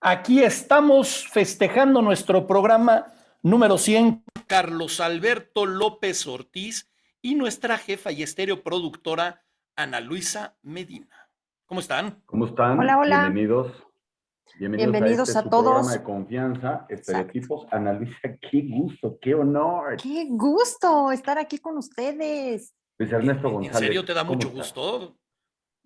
Aquí estamos festejando nuestro programa número 100. Carlos Alberto López Ortiz y nuestra jefa y estéreo productora Ana Luisa Medina. ¿Cómo están? ¿Cómo están? Hola, hola. Bienvenidos a su programa todos. de confianza, Estereotipos. Ana Luisa, qué gusto, qué honor. Qué gusto estar aquí con ustedes. Luis Ernesto ¿En González. serio te da ¿cómo mucho estás? gusto?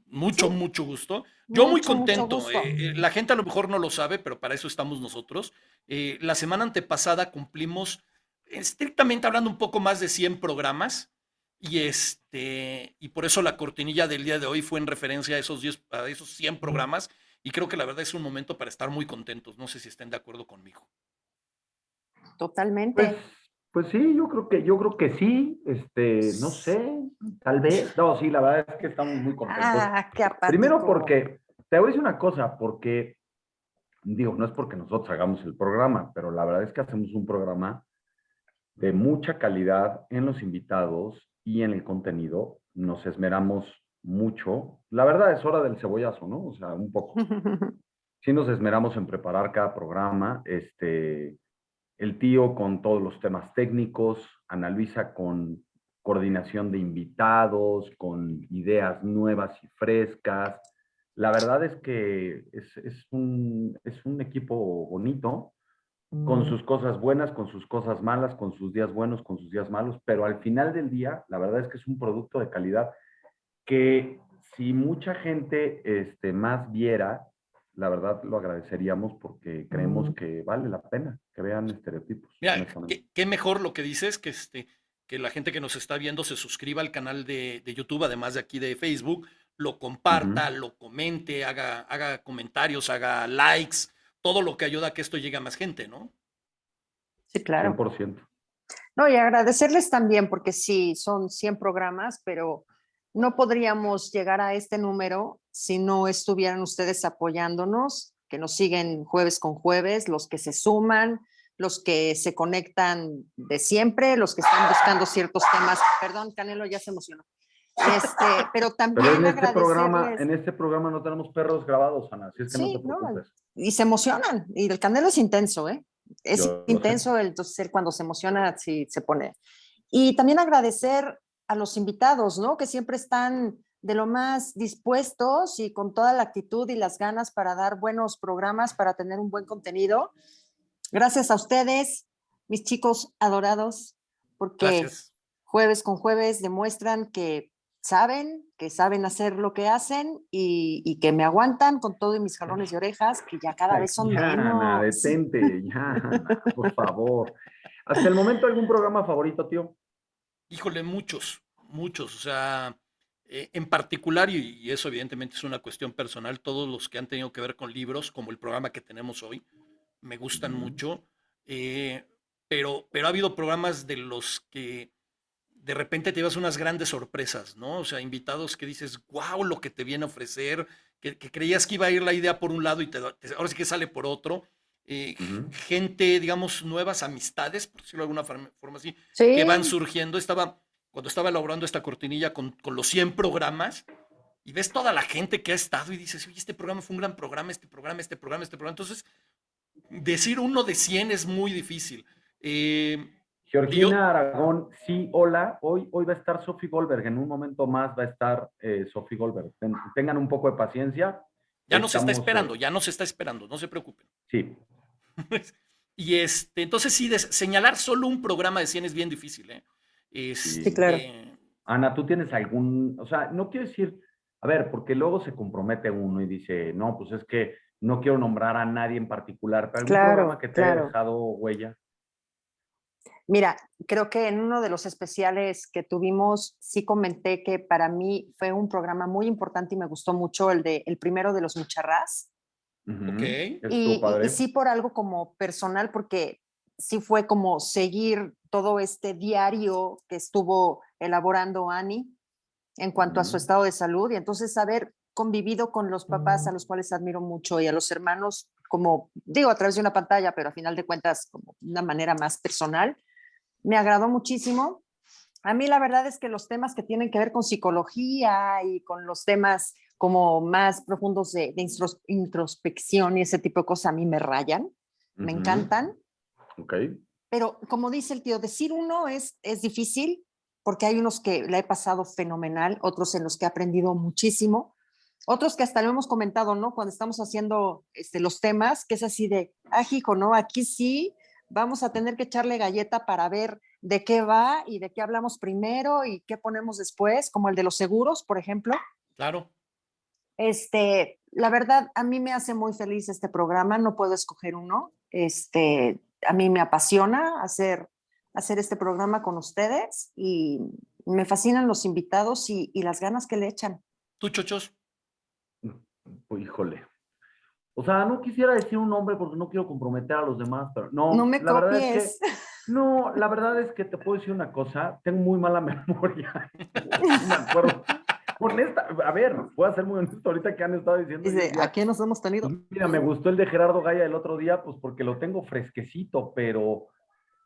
Mucho, Sí. mucho gusto. Yo muy Mucho contento. gusto. La gente a lo mejor no lo sabe, pero para eso estamos nosotros. La semana antepasada cumplimos, estrictamente hablando, un poco más de 100 programas. Y por eso la cortinilla del día de hoy fue en referencia a esos 100 programas. Y creo que la verdad es un momento para estar muy contentos. No sé si estén de acuerdo conmigo. Totalmente. Pues sí, yo creo que sí, no sé, tal vez. No, sí, la verdad es que estamos muy contentos. Qué apático. Primero porque, te voy a decir una cosa, porque, digo, no es porque nosotros hagamos el programa, pero la verdad es que hacemos un programa de mucha calidad en los invitados y en el contenido. Nos esmeramos mucho. La verdad es hora del cebollazo, ¿no? O sea, un poco. Sí nos esmeramos en preparar cada programa. El tío con todos los temas técnicos, Ana Luisa con coordinación de invitados, con ideas nuevas y frescas. La verdad es que es un equipo bonito, con sus cosas buenas, con sus cosas malas, con sus días buenos, con sus días malos, pero al final del día, la verdad es que es un producto de calidad que si mucha gente más viera, la verdad lo agradeceríamos porque creemos que vale la pena que vean Estereotipos, Mira, honestamente. qué mejor lo que dices, que la gente que nos está viendo se suscriba al canal de YouTube, además de aquí de Facebook, lo comparta, lo comente, haga comentarios, haga likes, todo lo que ayuda a que esto llegue a más gente, ¿no? Sí, claro. 100%. No, y agradecerles también, porque sí, son 100 programas, pero no podríamos llegar a este número si no estuvieran ustedes apoyándonos, que nos siguen jueves con jueves, los que se suman, los que se conectan de siempre, los que están buscando ciertos temas. Perdón, Canelo ya se emocionó. Pero también Pero en agradecerles. este programa no tenemos perros grabados, Ana, así es que no te Sí, no, preocupes. y se emocionan. Y el Canelo es intenso, ¿eh? Es Yo lo intenso, entonces él cuando se emociona, sí se pone. Y también agradecer a los invitados, ¿no? Que siempre están de lo más dispuestos y con toda la actitud y las ganas para dar buenos programas, para tener un buen contenido. Gracias a ustedes, mis chicos adorados, porque Gracias. jueves con jueves demuestran que saben hacer lo que hacen y que me aguantan con todo y mis jalones de orejas, que ya cada vez son Ya, Ana, menos. detente, ya, Ana, por favor. Hasta el momento, ¿algún programa favorito, tío? Híjole, muchos, muchos. O sea, en particular, y eso evidentemente es una cuestión personal, todos los que han tenido que ver con libros, como el programa que tenemos hoy, me gustan mucho. eh, pero ha habido programas de los que de repente te llevas unas grandes sorpresas, ¿no? O sea, invitados que dices, wow, lo que te viene a ofrecer, que creías que iba a ir la idea por un lado y ahora sí que sale por otro. Gente, digamos, nuevas amistades, por decirlo de alguna forma así, que van Sí, surgiendo. Cuando estaba elaborando esta cortinilla con los 100 programas, y ves toda la gente que ha estado y dices, oye, este programa fue un gran programa, este programa, este programa, este programa. Entonces, decir uno de 100 es muy difícil. Yo, Georgina Aragón, sí, hola. Hoy va a estar Sophie Goldberg. En un momento más va a estar Sophie Goldberg. Tengan un poco de paciencia. ya nos está Estamos, esperando, ya nos está esperando, no se preocupen. sí. Entonces sí, señalar solo un programa de 100 es bien difícil, ¿eh? sí, Sí. claro. Ana, ¿tú tienes algún, o sea, no quiero decir, a ver, porque luego se compromete uno y dice, no, pues es que no quiero nombrar a nadie en particular, pero algún programa Claro, que te haya claro. dejado huella? Mira, creo que en uno de los especiales que tuvimos, sí comenté que para mí fue un programa muy importante y me gustó mucho el primero de los Mucharrás. Ok. Estuvo Y padre. sí por algo como personal, porque sí fue como seguir todo este diario que estuvo elaborando Annie en cuanto a su Ujú. estado de salud y entonces haber convivido con los papás a los cuales admiro mucho y a los hermanos, como digo, a través de una pantalla, pero a final de cuentas como una manera más personal, me agradó muchísimo. A mí la verdad es que los temas que tienen que ver con psicología y con los temas como más profundos de introspección y ese tipo de cosas a mí me rayan, me Ujú. encantan, Ok. pero como dice el tío, decir uno es difícil porque hay unos que la he pasado fenomenal, otros en los que he aprendido muchísimo, otros que hasta lo hemos comentado, ¿no? Cuando estamos haciendo los temas, que es así de, hijo, ¿no? Aquí sí vamos a tener que echarle galleta para ver de qué va y de qué hablamos primero y qué ponemos después, como el de los seguros, por ejemplo. Claro. La verdad, a mí me hace muy feliz este programa, no puedo escoger uno. A mí me apasiona hacer este programa con ustedes y me fascinan los invitados y las ganas que le echan. ¿Tú, Chochos? Híjole. O sea, no quisiera decir un nombre porque no quiero comprometer a los demás, pero No no, me la verdad es que, copies. no, la verdad es que te puedo decir una cosa, tengo muy mala memoria, no me acuerdo. Honesta, a ver, voy a ser muy honesto, ahorita que han estado diciendo, yo Dice, decía, ¿a nos hemos pues tenido? mira, me gustó el de Gerardo Gaya el otro día, pues porque lo tengo fresquecito, pero,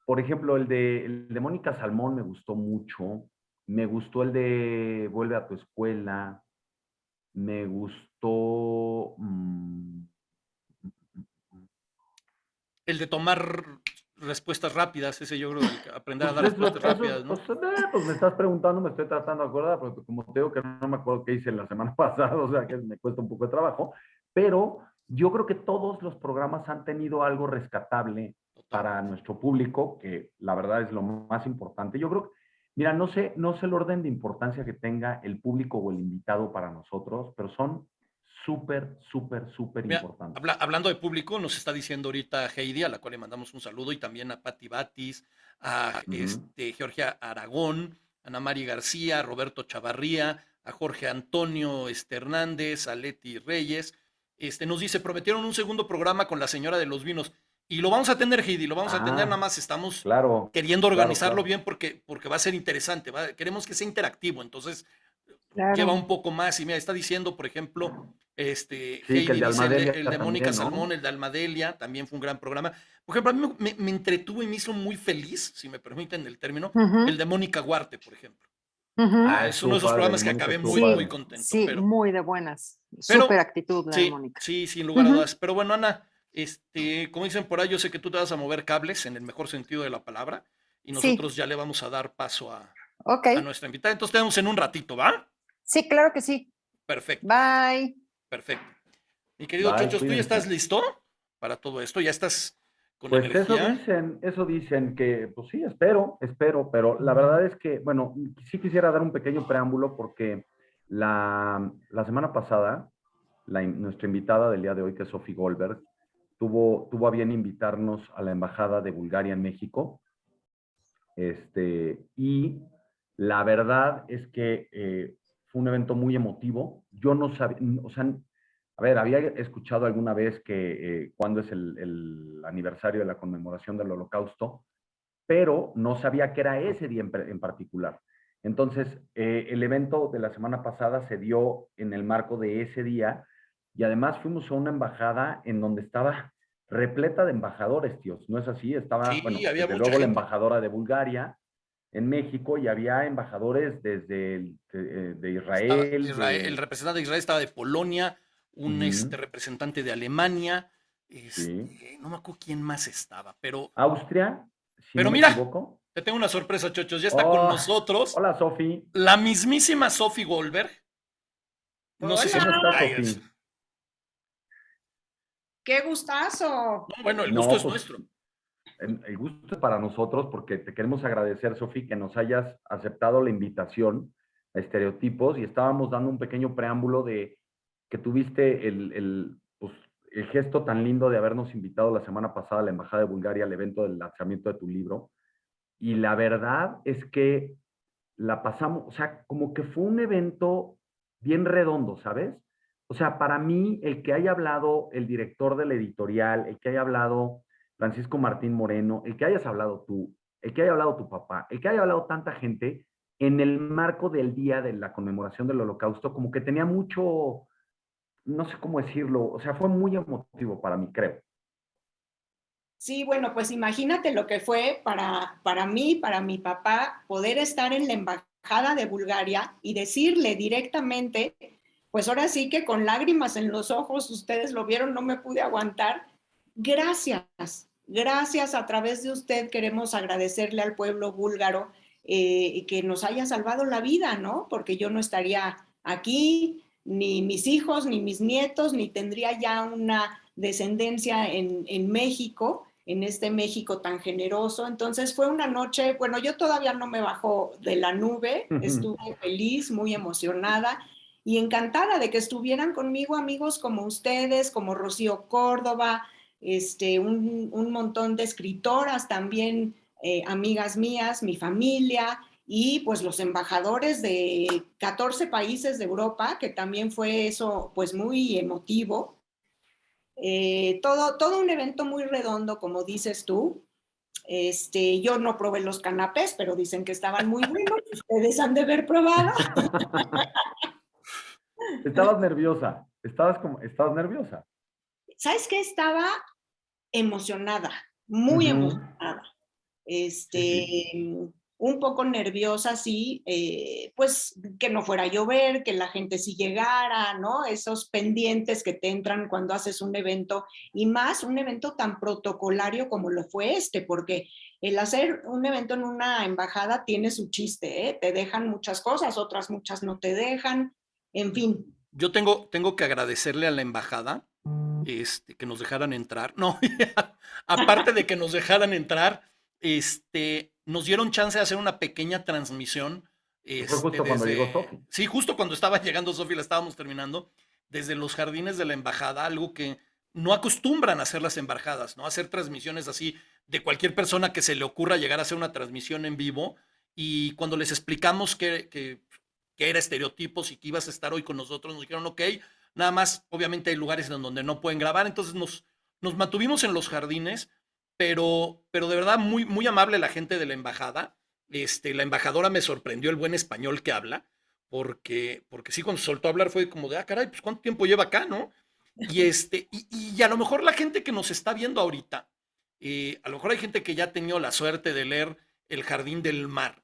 por ejemplo, el de Mónica Salmón me gustó mucho, me gustó el de Vuelve a tu escuela, me gustó... El de tomar respuestas rápidas, ese yo creo, el que aprender a Pues dar respuestas rápidas, ¿no? pues me estás preguntando, me estoy tratando de acordar, porque como te digo que no me acuerdo qué hice la semana pasada, o sea que me cuesta un poco de trabajo, pero yo creo que todos los programas han tenido algo rescatable para Totalmente. nuestro público, que la verdad es lo más importante. Yo creo que, mira, no sé el orden de importancia que tenga el público o el invitado para nosotros, pero son súper, súper, súper Mira, importantes. hablando de público, nos está diciendo ahorita Heidi, a la cual le mandamos un saludo, y también a Patti Batis, a Ujú. Georgia Aragón, a Ana Mari García, a Roberto Chavarría, a Jorge Antonio Hernández, a Leti Reyes. Nos dice, prometieron un segundo programa con la señora de los vinos. Y lo vamos a tener, Heidi, lo vamos a tener, nada Ah, más estamos claro, queriendo claro, organizarlo claro. bien porque va a ser interesante, queremos que sea interactivo, entonces lleva Claro. un poco más. Y mira, está diciendo, por ejemplo, Sí, que el Heidi de dice Almadelia el de Mónica también, Salmón, ¿no? el de Almadelia, también fue un gran programa. Por ejemplo, a mí me entretuvo y me hizo muy feliz, si me permiten el término, el Ujú, de Mónica Huarte, por ejemplo. ujú. Ah, Es uno de estuvo esos padre, el de programas que Mónica acabé estuvo muy, muy padre. contento, Sí, muy de buenas. Súper pero, actitud la de sí, Mónica. sí, sin lugar a Ujú. dudas. Pero bueno, Ana, como dicen por ahí, yo sé que tú te vas a mover cables en el mejor sentido de la palabra y Sí, nosotros ya le vamos a dar paso ok. a nuestra invitada. Entonces tenemos en un ratito, ¿va? Sí, claro que sí. Perfecto, Bye. perfecto. Mi querido Bye, Chochos, ¿tú ya estás cuídense. listo para todo esto? ¿Ya estás con Pues energía? eso dicen que, pues sí, espero, pero la verdad es que, bueno, sí quisiera dar un pequeño preámbulo porque la semana pasada, nuestra invitada del día de hoy, que es Sophie Goldberg, tuvo a bien invitarnos a la Embajada de Bulgaria en México. Y la verdad es que fue un evento muy emotivo. Yo no sabía, o sea, a ver, había escuchado alguna vez que cuando es el aniversario de la conmemoración del Holocausto, pero no sabía que era ese día en particular. Entonces, el evento de la semana pasada se dio en el marco de ese día y además fuimos a una embajada en donde estaba repleta de embajadores, tíos. ¿No es así? Estaba, Sí, bueno, había desde mucha luego la gente. embajadora de Bulgaria en México y había embajadores desde de Estaba Israel, El representante de Israel estaba de Polonia, un uh-huh, representante de Alemania, sí, no me acuerdo quién más estaba, Austria, si no pero me mira, equivoco. te tengo una sorpresa, Chochos, ya está con Oh, nosotros hola, Sofi. la mismísima Sophie Goldberg. No sé si... ¿Cómo estás, Hola, Ay, Sofi? qué gustazo. no, bueno, el gusto No, es pues nuestro. el gusto es para nosotros porque te queremos agradecer, Sofi, que nos hayas aceptado la invitación a Estereotipos y estábamos dando un pequeño preámbulo de que tuviste pues, el gesto tan lindo de habernos invitado la semana pasada a la Embajada de Bulgaria al evento del lanzamiento de tu libro. Y la verdad es que la pasamos, o sea, como que fue un evento bien redondo, ¿sabes? O sea, para mí, el que haya hablado el director de la editorial, el que haya hablado Francisco Martín Moreno, el que hayas hablado tú, el que haya hablado tu papá, el que haya hablado tanta gente, en el marco del día de la conmemoración del Holocausto, como que tenía mucho, no sé cómo decirlo, o sea, fue muy emotivo para mí, creo. Sí, bueno, pues imagínate lo que fue para mí, para mi papá, poder estar en la embajada de Bulgaria y decirle directamente, pues ahora sí que con lágrimas en los ojos, ustedes lo vieron, no me pude aguantar. Gracias, gracias, a través de usted queremos agradecerle al pueblo búlgaro que nos haya salvado la vida, ¿no? Porque yo no estaría aquí, ni mis hijos, ni mis nietos, ni tendría ya una descendencia en México, en este México tan generoso. Entonces fue una noche, bueno, yo todavía no me bajo de la nube, estuve feliz, muy emocionada y encantada de que estuvieran conmigo amigos como ustedes, como Rocío Córdoba, un montón de escritoras también, amigas mías, mi familia, y pues los embajadores de 14 países de Europa, que también fue eso pues muy emotivo. Todo un evento muy redondo, como dices tú. Yo no probé los canapés, pero dicen que estaban muy buenos. Ustedes han de haber probado. Estabas nerviosa, estabas nerviosa. ¿Sabes qué? Estaba emocionada, muy emocionada. Sí. Un poco nerviosa, sí, pues que no fuera a llover, que la gente sí llegara, ¿no? Esos pendientes que te entran cuando haces un evento, y más un evento tan protocolario como lo fue porque el hacer un evento en una embajada tiene su chiste, ¿eh? Te dejan muchas cosas, otras muchas no te dejan, en fin. Yo tengo que agradecerle a la embajada que nos dejaran entrar. No, aparte de que nos dejaran entrar, nos dieron chance de hacer una pequeña transmisión. Fue justo cuando llegó Sofi. Sí, justo cuando estaba llegando Sofi, la estábamos terminando, desde los jardines de la embajada, algo que no acostumbran a hacer las embajadas, ¿no? Hacer transmisiones así de cualquier persona que se le ocurra llegar a hacer una transmisión en vivo. Y cuando les explicamos que era Estereotipos y que ibas a estar hoy con nosotros, nos dijeron, ok, nada más, obviamente hay lugares en donde no pueden grabar, entonces nos mantuvimos en los jardines, pero de verdad muy, muy amable la gente de la embajada. La embajadora me sorprendió el buen español que habla, porque sí, cuando se soltó a hablar fue como de, caray, pues cuánto tiempo lleva acá, ¿no? Y a lo mejor la gente que nos está viendo ahorita, a lo mejor hay gente que ya ha tenido la suerte de leer El Jardín del Mar.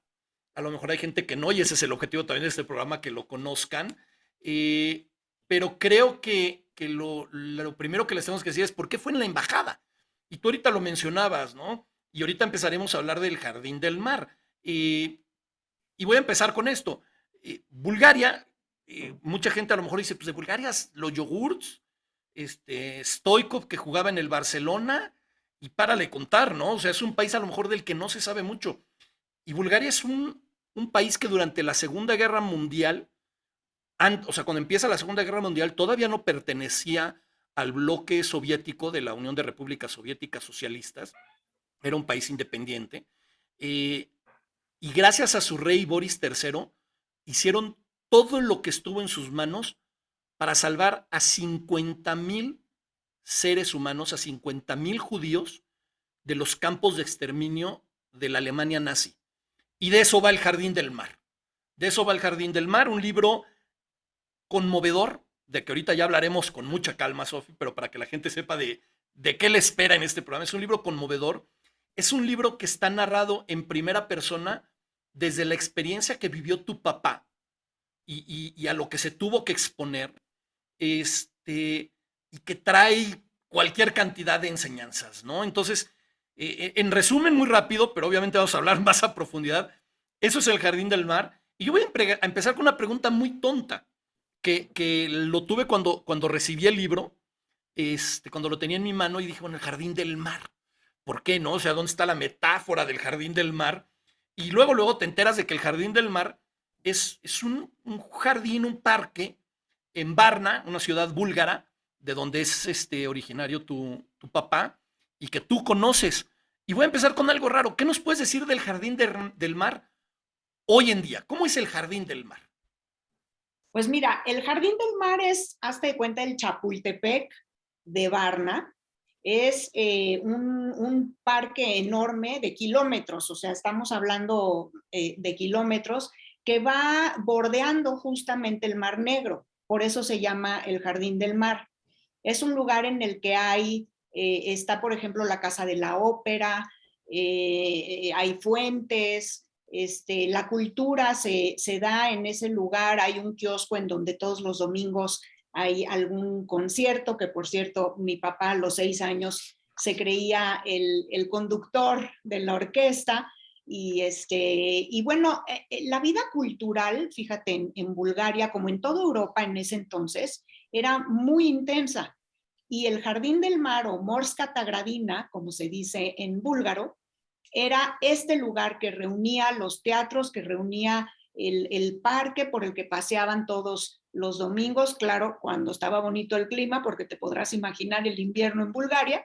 A lo mejor hay gente que no, y ese es el objetivo también de este programa, que lo conozcan. Pero creo que lo primero que les tenemos que decir es por qué fue en la embajada. Y tú ahorita lo mencionabas, ¿no? Y ahorita empezaremos a hablar del Jardín del Mar. Y voy a empezar con esto. Bulgaria, mucha gente a lo mejor dice, pues de Bulgaria, los yogurts, Stoichkov que jugaba en el Barcelona, y párale contar, ¿no? O sea, es un país a lo mejor del que no se sabe mucho. Y Bulgaria es un país que durante la Segunda Guerra Mundial, o sea, cuando empieza la Segunda Guerra Mundial, todavía no pertenecía al bloque soviético de la Unión de Repúblicas Soviéticas Socialistas, era un país independiente, y gracias a su rey Boris III, hicieron todo lo que estuvo en sus manos para salvar a 50,000 seres humanos, a 50,000 judíos de los campos de exterminio de la Alemania nazi. Y de eso va El Jardín del Mar. De eso va El Jardín del Mar, un libro conmovedor, de que ahorita ya hablaremos con mucha calma, Sofi, pero para que la gente sepa de qué le espera en este programa. Es un libro conmovedor. Es un libro que está narrado en primera persona desde la experiencia que vivió tu papá y a lo que se tuvo que exponer, y que trae cualquier cantidad de enseñanzas, ¿no? Entonces, en resumen, muy rápido, pero obviamente vamos a hablar más a profundidad, eso es El Jardín del Mar. Y yo voy a empezar con una pregunta muy tonta, que lo tuve cuando recibí el libro, cuando lo tenía en mi mano, y dije, bueno, El Jardín del Mar. ¿por qué no? O sea, ¿dónde está la metáfora del Jardín del Mar? Y luego te enteras de que el Jardín del Mar es un jardín, un parque en Varna, una ciudad búlgara, de donde es originario tu papá, y que tú conoces. Y voy a empezar con algo raro. ¿Qué nos puedes decir del Jardín del Mar hoy en día? ¿Cómo es el Jardín del Mar? Pues mira, el Jardín del Mar es, hazte de cuenta, el Chapultepec de Varna. Es un parque enorme de kilómetros, o sea, estamos hablando de kilómetros, que va bordeando justamente el Mar Negro. Por eso se llama el Jardín del Mar. Es un lugar en el que está, por ejemplo, la Casa de la Ópera, hay fuentes, la cultura se da en ese lugar. Hay un kiosco en donde todos los domingos hay algún concierto, que por cierto, mi papá a los 6 años se creía el conductor de la orquesta. Y bueno, la vida cultural, fíjate, en Bulgaria, como en toda Europa en ese entonces, era muy intensa. Y el Jardín del Mar, o Morska Tagradina, como se dice en búlgaro, era este lugar que reunía los teatros, que reunía el parque por el que paseaban todos los domingos, claro, cuando estaba bonito el clima, porque te podrás imaginar el invierno en Bulgaria,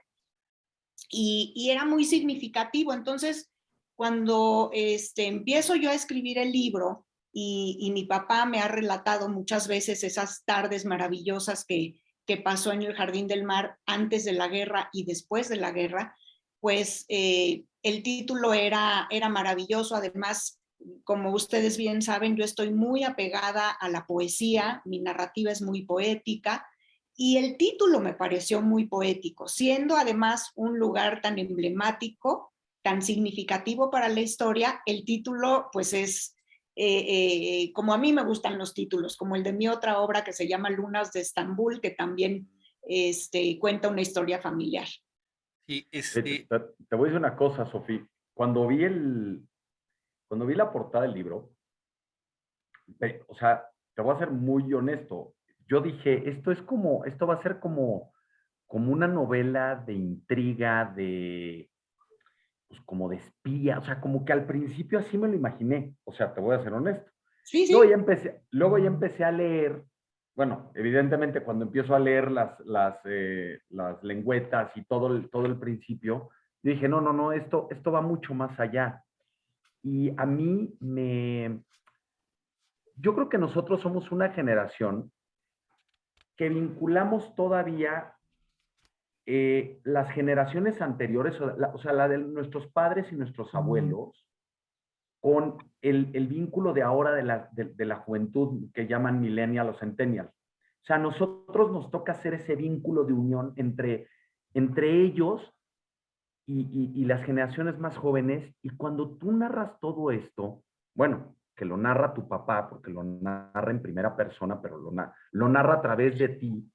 y era muy significativo. Entonces, cuando empiezo yo a escribir el libro, y mi papá me ha relatado muchas veces esas tardes maravillosas que pasó en el Jardín del Mar antes de la guerra y después de la guerra, pues el título era maravilloso. Además, como ustedes bien saben, yo estoy muy apegada a la poesía, mi narrativa es muy poética, y el título me pareció muy poético, siendo además un lugar tan emblemático, tan significativo para la historia. El título pues es como a mí me gustan los títulos, como el de mi otra obra que se llama Lunas de Estambul, que también cuenta una historia familiar. Sí, Te voy a decir una cosa, Sofía. Cuando vi la portada del libro, o sea, te voy a ser muy honesto. Yo dije, esto va a ser como una novela de intriga, pues como de espía, o sea, como que al principio así me lo imaginé, o sea, te voy a ser honesto. Sí, Luego sí. luego ya empecé a leer, bueno, evidentemente cuando empiezo a leer las lengüetas y todo el principio, yo dije, no, esto va mucho más allá. Y a mí yo creo que nosotros somos una generación que vinculamos todavía las generaciones anteriores, o sea, la de nuestros padres y nuestros abuelos, con el vínculo de ahora de la juventud que llaman millennial o centennial. O sea, a nosotros nos toca hacer ese vínculo de unión entre ellos y las generaciones más jóvenes. Y cuando tú narras todo esto, bueno, que lo narra tu papá, porque lo narra en primera persona, pero lo narra a través de ti,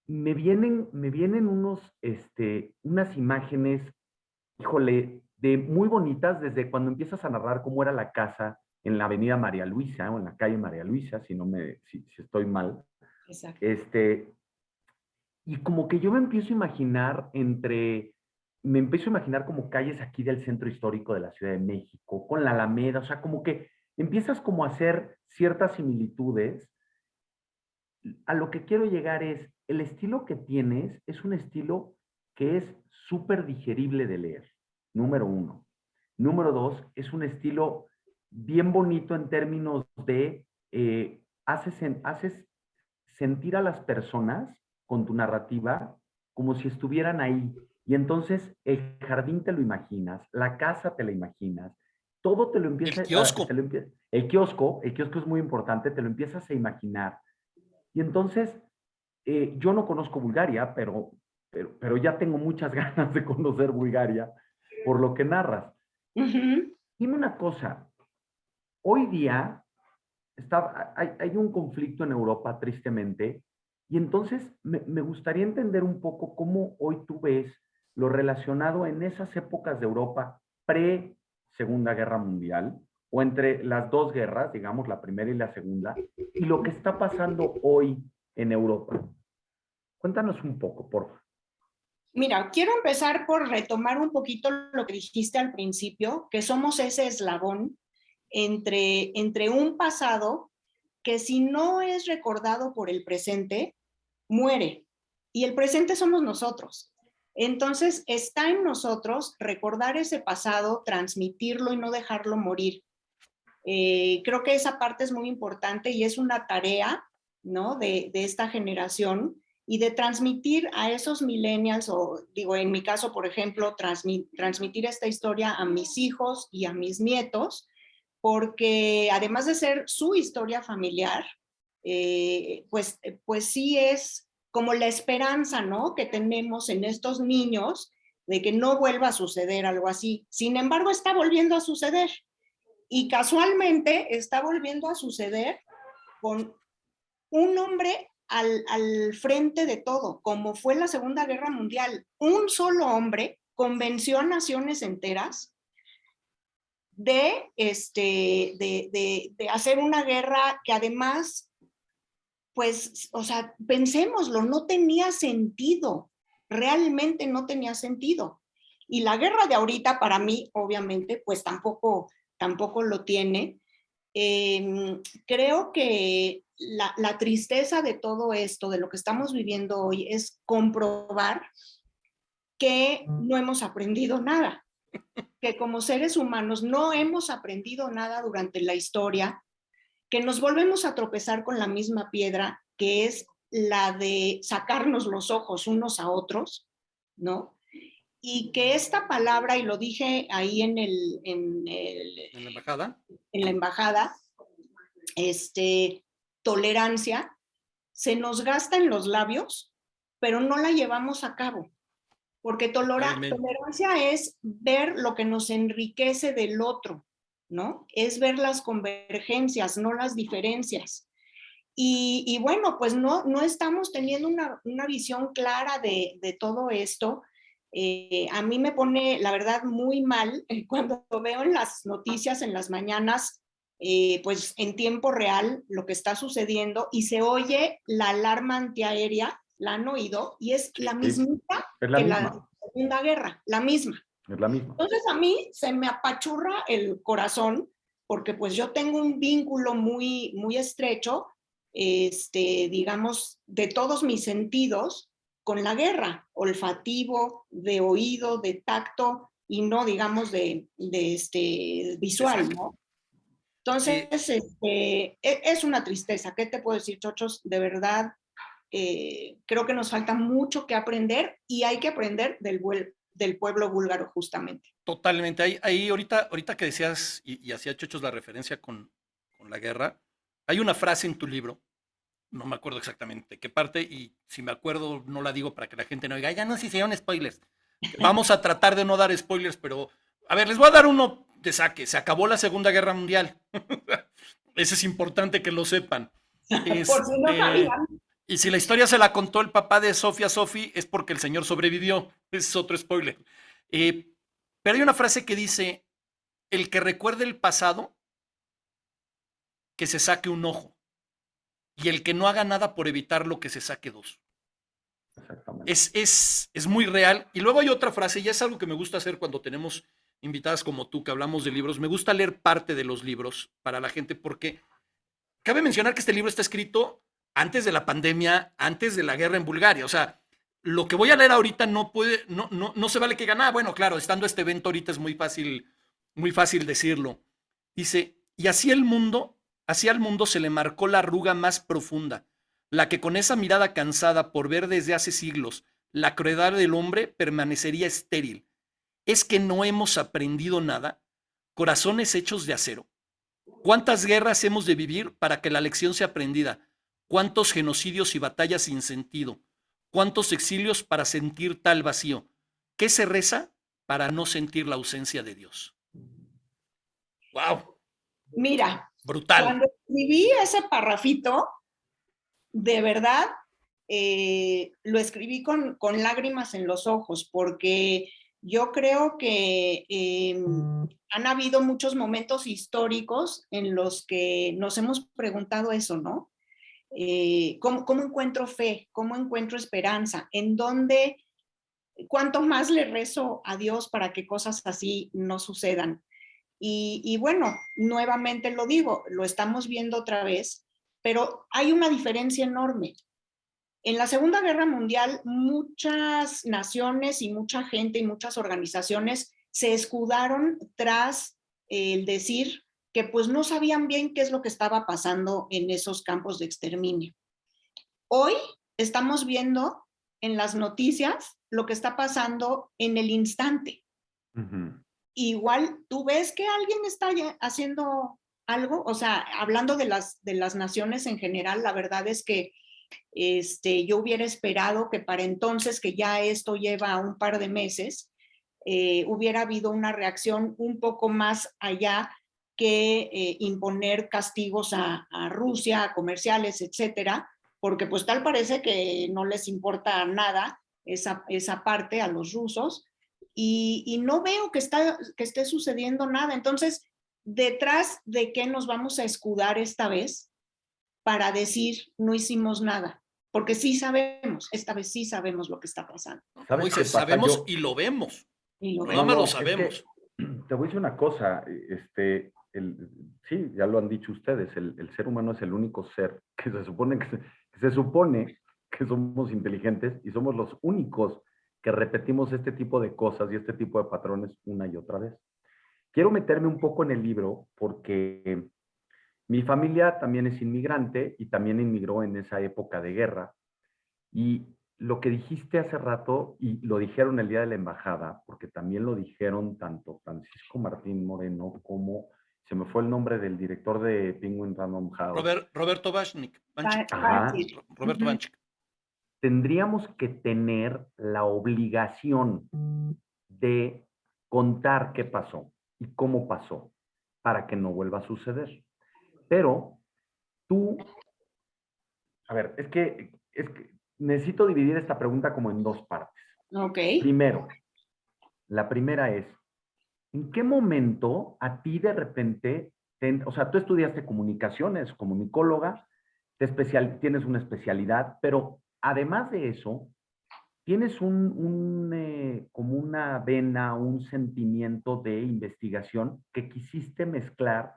me vienen unas imágenes, híjole, muy bonitas desde cuando empiezas a narrar cómo era la casa en la avenida María Luisa o en la calle María Luisa, si estoy mal. Exacto. Y como que yo me empiezo a imaginar como calles aquí del centro histórico de la Ciudad de México, con la Alameda, o sea, como que empiezas como a hacer ciertas similitudes. A lo que quiero llegar es, el estilo que tienes es un estilo que es súper digerible de leer, número uno. Número dos, es un estilo bien bonito en términos de, haces sentir a las personas con tu narrativa como si estuvieran ahí. Y entonces el jardín te lo imaginas, la casa te la imaginas, todo te lo el empieza kiosco. el kiosco es muy importante, te lo empiezas a imaginar. Y entonces, yo no conozco Bulgaria, pero ya tengo muchas ganas de conocer Bulgaria por lo que narras. Uh-huh. Dime una cosa, hoy día hay un conflicto en Europa, tristemente, y entonces me gustaría entender un poco cómo hoy tú ves lo relacionado en esas épocas de Europa pre-Segunda Guerra Mundial, o entre las dos guerras, digamos, la primera y la segunda, y lo que está pasando hoy en Europa. Cuéntanos un poco, por favor. Mira, quiero empezar por retomar un poquito lo que dijiste al principio, que somos ese eslabón entre un pasado que si no es recordado por el presente, muere. Y el presente somos nosotros. Entonces, está en nosotros recordar ese pasado, transmitirlo y no dejarlo morir. Creo que esa parte es muy importante y es una tarea, ¿no? de esta generación y de transmitir a esos millennials, o digo, en mi caso, por ejemplo, transmitir esta historia a mis hijos y a mis nietos, porque además de ser su historia familiar, pues sí es como la esperanza, ¿no? Que tenemos en estos niños de que no vuelva a suceder algo así. Sin embargo, está volviendo a suceder. Y casualmente está volviendo a suceder con un hombre al frente de todo, como fue la Segunda Guerra Mundial. Un solo hombre convenció a naciones enteras de hacer una guerra que además, pues, o sea, pensémoslo, no tenía sentido, realmente no tenía sentido. Y la guerra de ahorita para mí, obviamente, pues tampoco lo tiene. Creo que la tristeza de todo esto, de lo que estamos viviendo hoy, es comprobar que no hemos aprendido nada, que como seres humanos no hemos aprendido nada durante la historia, que nos volvemos a tropezar con la misma piedra, que es la de sacarnos los ojos unos a otros, ¿no? Y que esta palabra, y lo dije ahí ¿En la embajada? en la embajada, tolerancia, se nos gasta en los labios, pero no la llevamos a cabo. Porque tolerancia es ver lo que nos enriquece del otro, ¿no? Es ver las convergencias, no las diferencias. Y bueno, pues no estamos teniendo una visión clara de todo esto. A mí me pone, la verdad, muy mal cuando veo en las noticias en las mañanas, pues en tiempo real lo que está sucediendo y se oye la alarma antiaérea, la han oído, y es la mismita es la que misma. la Segunda Guerra, la misma. Es la misma. Entonces a mí se me apachurra el corazón porque pues yo tengo un vínculo muy, muy estrecho, digamos, de todos mis sentidos con la guerra, olfativo, de oído, de tacto y no, digamos, de visual, ¿no? Entonces, es una tristeza. ¿Qué te puedo decir, chochos? De verdad, creo que nos falta mucho que aprender y hay que aprender del pueblo búlgaro justamente. Totalmente. Ahí ahorita que decías y hacía Chochos la referencia con la guerra, hay una frase en tu libro, no me acuerdo exactamente qué parte, y si me acuerdo no la digo para que la gente no diga, ya no se hicieron spoilers. Vamos a tratar de no dar spoilers, pero a ver, les voy a dar uno de saque. Se acabó la Segunda Guerra Mundial. Eso es importante que lo sepan. Por si no sabían. Y si la historia se la contó el papá de Sofía Sophie, es porque el señor sobrevivió. Ese es otro spoiler. Pero hay una frase que dice, el que recuerde el pasado, que se saque un ojo. Y el que no haga nada por evitarlo, que se saque dos. Exactamente. Es muy real. Y luego hay otra frase, y es algo que me gusta hacer cuando tenemos invitadas como tú, que hablamos de libros. Me gusta leer parte de los libros para la gente, porque cabe mencionar que este libro está escrito antes de la pandemia, antes de la guerra en Bulgaria. O sea, lo que voy a leer ahorita no se vale que gane. Bueno, claro, estando este evento ahorita es muy fácil decirlo. Dice, y así al mundo se le marcó la arruga más profunda, la que con esa mirada cansada por ver desde hace siglos la crueldad del hombre permanecería estéril. ¿Es que no hemos aprendido nada? Corazones hechos de acero. ¿Cuántas guerras hemos de vivir para que la lección sea aprendida? ¿Cuántos genocidios y batallas sin sentido? ¿Cuántos exilios para sentir tal vacío? ¿Qué se reza para no sentir la ausencia de Dios? ¡Wow! Mira, Brutal. cuando escribí ese parrafito, de verdad, lo escribí con lágrimas en los ojos, porque yo creo que han habido muchos momentos históricos en los que nos hemos preguntado eso, ¿no? ¿Cómo encuentro fe? ¿Cómo encuentro esperanza? ¿En dónde ¿Cuánto más le rezo a Dios para que cosas así no sucedan? Y bueno, nuevamente lo digo, lo estamos viendo otra vez, pero hay una diferencia enorme. En la Segunda Guerra Mundial, muchas naciones y mucha gente y muchas organizaciones se escudaron tras el decir que pues no sabían bien qué es lo que estaba pasando en esos campos de exterminio. Hoy estamos viendo en las noticias lo que está pasando en el instante. Ujú. Igual tú ves que alguien está haciendo algo, o sea, hablando de las naciones en general, la verdad es que yo hubiera esperado que para entonces, que ya esto lleva un par de meses, hubiera habido una reacción un poco más allá que imponer castigos a Rusia, a comerciales, etcétera, porque pues tal parece que no les importa nada esa parte a los rusos y no veo que esté sucediendo nada. Entonces, ¿detrás de qué nos vamos a escudar esta vez para decir no hicimos nada? Porque sí sabemos, esta vez sí sabemos lo que está pasando. ¿no? Como ¿Sabes qué dices, pasa? sabemos y lo vemos. Y lo No nada No, más vemos. lo no, es sabemos. que te voy a decir una cosa, sí, ya lo han dicho ustedes, el ser humano es el único ser que se supone que se supone que somos inteligentes y somos los únicos que repetimos este tipo de cosas y este tipo de patrones una y otra vez. Quiero meterme un poco en el libro porque mi familia también es inmigrante y también inmigró en esa época de guerra. Y lo que dijiste hace rato, y lo dijeron el día de la embajada, porque también lo dijeron tanto Francisco Martín Moreno como, se me fue el nombre del director de Penguin Random House. Roberto Banchik. Ajá, Roberto Banchik. tendríamos que tener la obligación de contar qué pasó y cómo pasó para que no vuelva a suceder. Pero tú, a ver, es que necesito dividir esta pregunta como en dos partes. Ok. Primero, la primera es, ¿en qué momento a ti de repente, o sea, tú estudiaste comunicaciones, comunicóloga, tienes una especialidad, pero además de eso, tienes como una vena, un sentimiento de investigación que quisiste mezclar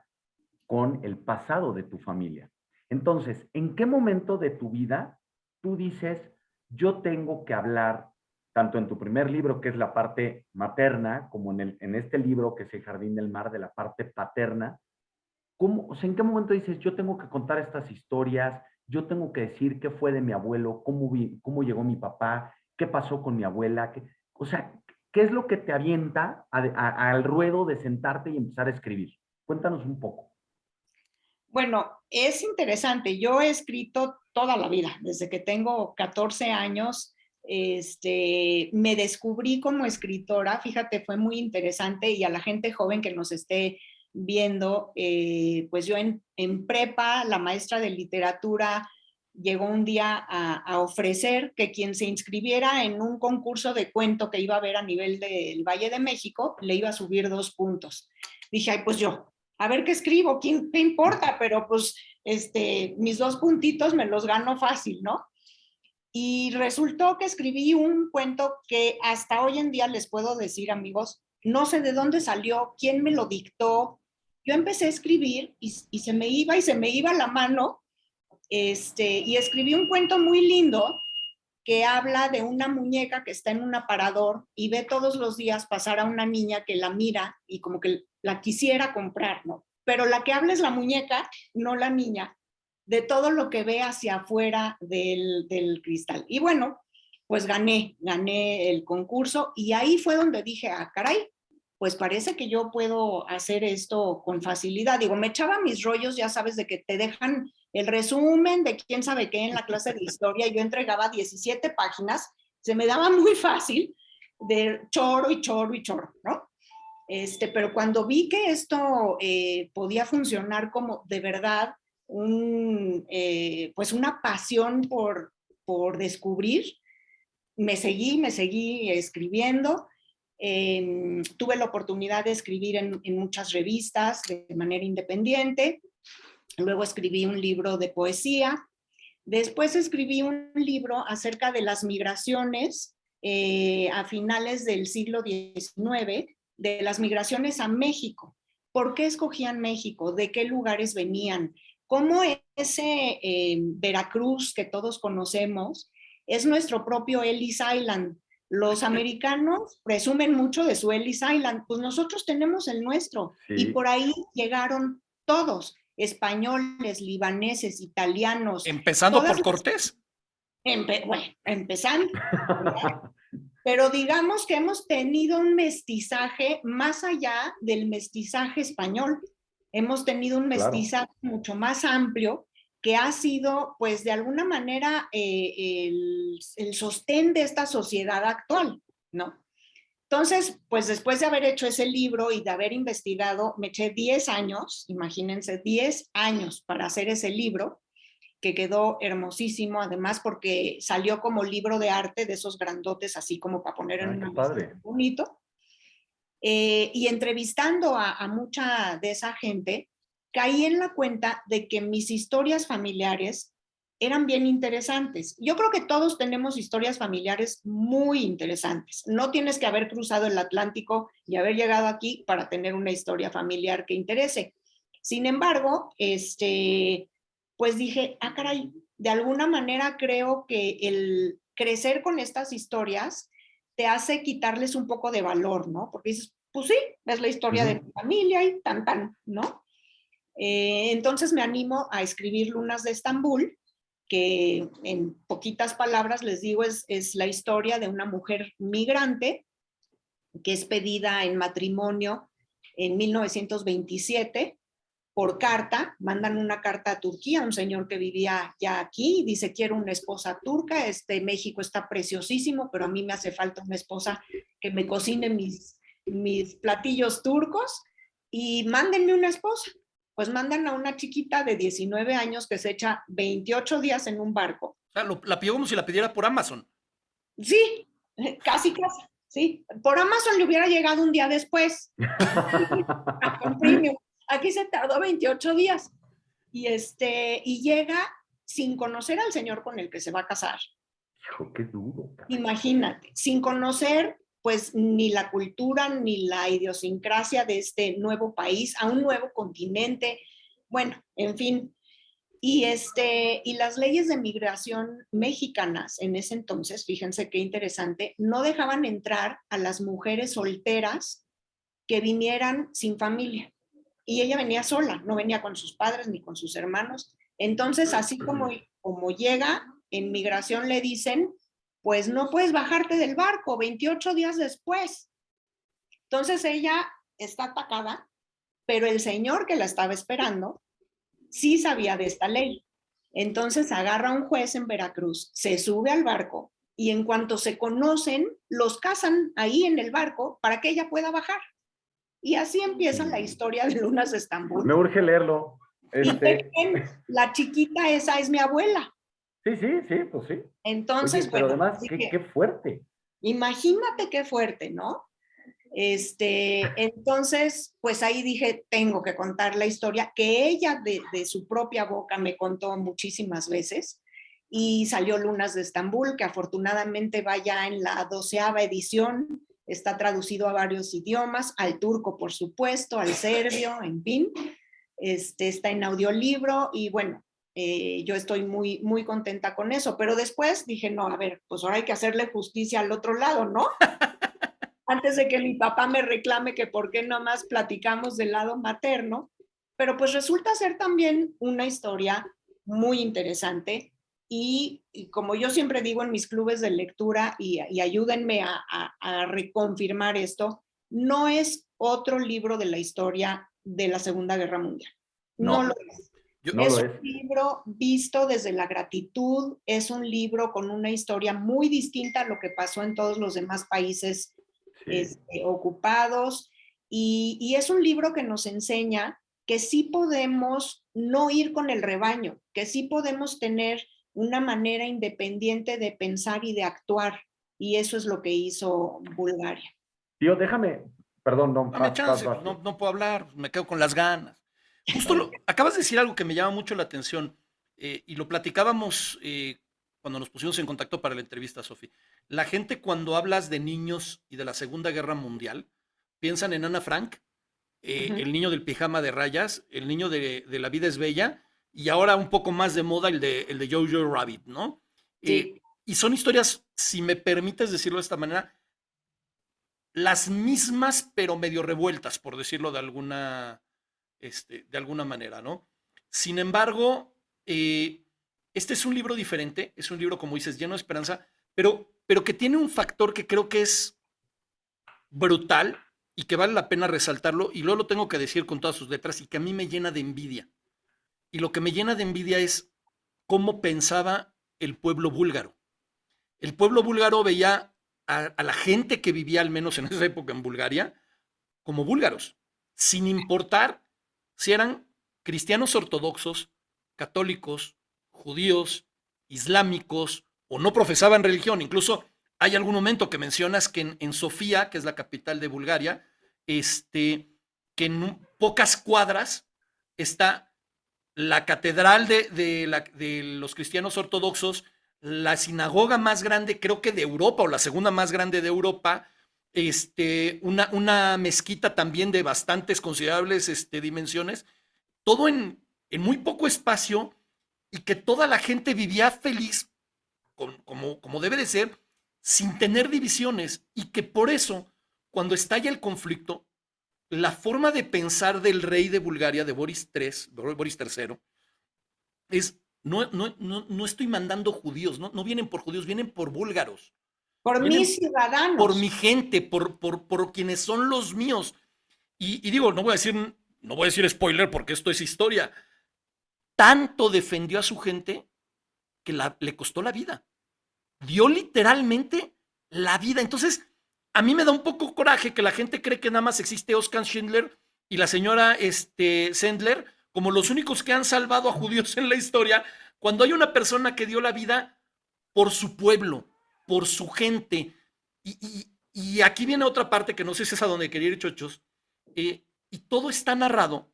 con el pasado de tu familia? Entonces, ¿en qué momento de tu vida tú dices, yo tengo que hablar, tanto en tu primer libro, que es la parte materna, como en este libro, que es El Jardín del Mar, de la parte paterna? O sea, ¿en qué momento dices, yo tengo que contar estas historias, yo tengo que decir qué fue de mi abuelo, cómo llegó mi papá, qué pasó con mi abuela? O sea, ¿qué es lo que te avienta al ruedo de sentarte y empezar a escribir? Cuéntanos un poco. Bueno, es interesante. Yo he escrito toda la vida, desde que tengo 14 años. Me descubrí como escritora, fíjate, fue muy interesante y a la gente joven que nos esté viendo, pues yo en prepa, la maestra de literatura llegó un día a ofrecer que quien se inscribiera en un concurso de cuento que iba a haber a nivel del Valle de México, le iba a subir 2 puntos. Dije, ay, pues yo, a ver qué escribo, ¿qué importa? Pero pues mis 2 puntitos me los gano fácil, ¿no? Y resultó que escribí un cuento que hasta hoy en día les puedo decir, amigos, no sé de dónde salió, quién me lo dictó. Yo empecé a escribir y se me iba la mano, y escribí un cuento muy lindo que habla de una muñeca que está en un aparador y ve todos los días pasar a una niña que la mira y como que la quisiera comprar, ¿no? Pero la que habla es la muñeca, no la niña, de todo lo que ve hacia afuera del cristal. Y bueno, pues gané el concurso y ahí fue donde dije, ah, caray, pues parece que yo puedo hacer esto con facilidad. Digo, me echaba mis rollos, ya sabes, de que te dejan el resumen de quién sabe qué en la clase de historia. Yo entregaba 17 páginas, se me daba muy fácil de choro y choro y choro, ¿no? Pero cuando vi que esto podía funcionar como de verdad pues una pasión por descubrir, me seguí escribiendo. Tuve la oportunidad de escribir en muchas revistas de manera independiente. Luego escribí un libro de poesía. Después escribí un libro acerca de las migraciones a finales del siglo XIX de las migraciones a México. ¿Por qué escogían México? ¿De qué lugares venían? ¿Cómo ese Veracruz que todos conocemos es nuestro propio Ellis Island? Los americanos presumen mucho de su Ellis Island, pues nosotros tenemos el nuestro. Sí. Y por ahí llegaron todos, españoles, libaneses, italianos. Empezando por Cortés. Bueno, empezando. Pero digamos que hemos tenido un mestizaje más allá del mestizaje español. Hemos tenido un mestizaje mucho más amplio que ha sido, pues, de alguna manera el sostén de esta sociedad actual, ¿no? Entonces, pues, después de haber hecho ese libro y de haber investigado, me eché 10 años, imagínense, 10 años para hacer ese libro, que quedó hermosísimo, además porque salió como libro de arte de esos grandotes, así como para poner en una mesa bonito. Y entrevistando a mucha de esa gente, caí en la cuenta de que mis historias familiares eran bien interesantes. Yo creo que todos tenemos historias familiares muy interesantes. No tienes que haber cruzado el Atlántico y haber llegado aquí para tener una historia familiar que interese. Sin embargo, pues dije, caray, de alguna manera creo que el crecer con estas historias te hace quitarles un poco de valor, ¿no? Porque dices, pues sí, es la historia de mi familia y tan, ¿no? Entonces me animo a escribir Lunas de Estambul, que en poquitas palabras les digo es la historia de una mujer migrante que es pedida en matrimonio en 1927 por carta, mandan una carta a Turquía, un señor que vivía ya aquí, dice, quiero una esposa turca, México está preciosísimo, pero a mí me hace falta una esposa que me cocine mis platillos turcos y mándenme una esposa. Pues mandan a una chiquita de 19 años que se echa 28 días en un barco. O sea, la pidió como si la pidiera por Amazon. Sí, casi, sí. Por Amazon le hubiera llegado un día después. Con premium. Aquí se tardó 28 días. Y llega sin conocer al señor con el que se va a casar. Hijo, qué duro. Imagínate, sin conocer pues ni la cultura ni la idiosincrasia de este nuevo país, a un nuevo continente, bueno, en fin. Y las leyes de migración mexicanas en ese entonces, fíjense qué interesante, no dejaban entrar a las mujeres solteras que vinieran sin familia. Y ella venía sola, no venía con sus padres ni con sus hermanos. Entonces, así como llega, en migración le dicen, pues no puedes bajarte del barco 28 días después. Entonces ella está atacada, pero el señor que la estaba esperando sí sabía de esta ley. Entonces agarra a un juez en Veracruz, se sube al barco y en cuanto se conocen, los casan ahí en el barco para que ella pueda bajar. Y así empieza la historia de Lunas de Estambul. Me urge leerlo. Y la chiquita esa es mi abuela. Sí, pues sí. Entonces, oye, pero bueno, además, qué fuerte. Imagínate qué fuerte, ¿no? Entonces, pues ahí dije, tengo que contar la historia que ella de su propia boca me contó muchísimas veces y salió Lunas de Estambul, que afortunadamente va ya en la 12ª edición, está traducido a varios idiomas, al turco por supuesto, al serbio, en fin, está en audiolibro y bueno, yo estoy muy, muy contenta con eso, pero después dije, no, a ver, pues ahora hay que hacerle justicia al otro lado, ¿no? Antes de que mi papá me reclame que por qué nomás platicamos del lado materno, pero pues resulta ser también una historia muy interesante y como yo siempre digo en mis clubes de lectura y ayúdenme a reconfirmar esto, no es otro libro de la historia de la Segunda Guerra Mundial. No lo es. Es un libro visto desde la gratitud, es un libro con una historia muy distinta a lo que pasó en todos los demás países ocupados y es un libro que nos enseña que sí podemos no ir con el rebaño, que sí podemos tener una manera independiente de pensar y de actuar y eso es lo que hizo Bulgaria. Tío, déjame, perdón, Dame chance, no puedo hablar, me quedo con las ganas. Justo acabas de decir algo que me llama mucho la atención y lo platicábamos cuando nos pusimos en contacto para la entrevista, Sofi. La gente cuando hablas de niños y de la Segunda Guerra Mundial, piensan en Ana Frank, el niño del pijama de rayas, el niño de La vida es bella, y ahora un poco más de moda el de Jojo Rabbit, ¿no? Sí. Y son historias, si me permites decirlo de esta manera, las mismas, pero medio revueltas, por decirlo de alguna manera, ¿no? Sin embargo, este es un libro diferente, es un libro, como dices, lleno de esperanza, pero que tiene un factor que creo que es brutal y que vale la pena resaltarlo, y luego lo tengo que decir con todas sus letras, y que a mí me llena de envidia. Y lo que me llena de envidia es cómo pensaba el pueblo búlgaro. El pueblo búlgaro veía a la gente que vivía, al menos en esa época en Bulgaria, como búlgaros, sin importar si eran cristianos ortodoxos, católicos, judíos, islámicos o no profesaban religión. Incluso hay algún momento que mencionas que en Sofía, que es la capital de Bulgaria, que en pocas cuadras está la catedral de los cristianos ortodoxos, la sinagoga más grande, creo que de Europa, o la segunda más grande de Europa, una mezquita también de bastantes considerables dimensiones, todo en muy poco espacio, y que toda la gente vivía feliz, como debe de ser, sin tener divisiones, y que por eso, cuando estalla el conflicto, la forma de pensar del rey de Bulgaria, de Boris III, es, no estoy mandando judíos, no vienen por judíos, vienen por búlgaros, Por vienen mis por ciudadanos. mi gente, por quienes son los míos. Y digo, no voy a decir spoiler porque esto es historia. Tanto defendió a su gente que le costó la vida. Dio literalmente la vida. Entonces, a mí me da un poco coraje que la gente cree que nada más existe Oskar Schindler y la señora Sendler como los únicos que han salvado a judíos en la historia, cuando hay una persona que dio la vida por su pueblo, por su gente. Y aquí viene otra parte que no sé si es a donde quería ir, chochos, y todo está narrado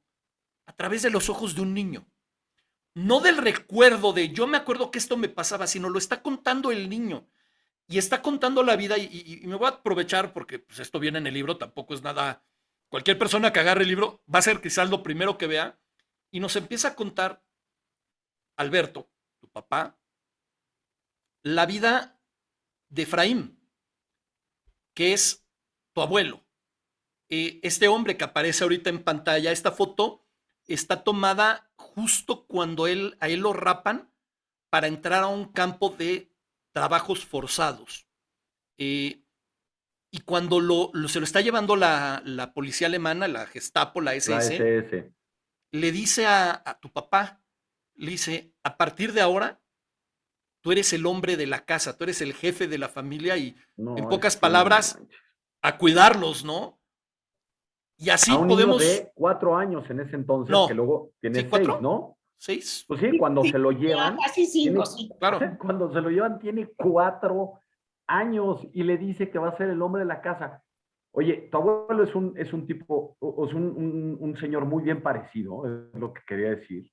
a través de los ojos de un niño. No del recuerdo de yo me acuerdo que esto me pasaba, sino lo está contando el niño. Y está contando la vida, y me voy a aprovechar porque pues, esto viene en el libro, tampoco es nada. Cualquier persona que agarre el libro va a ser quizás lo primero que vea, y nos empieza a contar Alberto, tu papá, la vida de Efraín, que es tu abuelo. Este hombre que aparece ahorita en pantalla, esta foto está tomada justo cuando a él lo rapan para entrar a un campo de trabajos forzados. Y cuando se lo está llevando la policía alemana, la Gestapo, la La SS, SS. le dice a tu papá, le dice, a partir de ahora, tú eres el hombre de la casa, tú eres el jefe de la familia, y en No, es pocas que no palabras, manches. a cuidarlos, ¿no? Y A así un niño podemos, de 4 años en ese entonces, que no, luego ¿sí, tiene 6, 4? ¿no? ¿6? Pues sí, cuando Sí, se lo ya llevan, casi 5, tiene, sí. Claro. cuando se lo llevan tiene 4 años y le dice que va a ser el hombre de la casa. Oye, tu abuelo es un tipo, es un señor muy bien parecido, es lo que quería decir.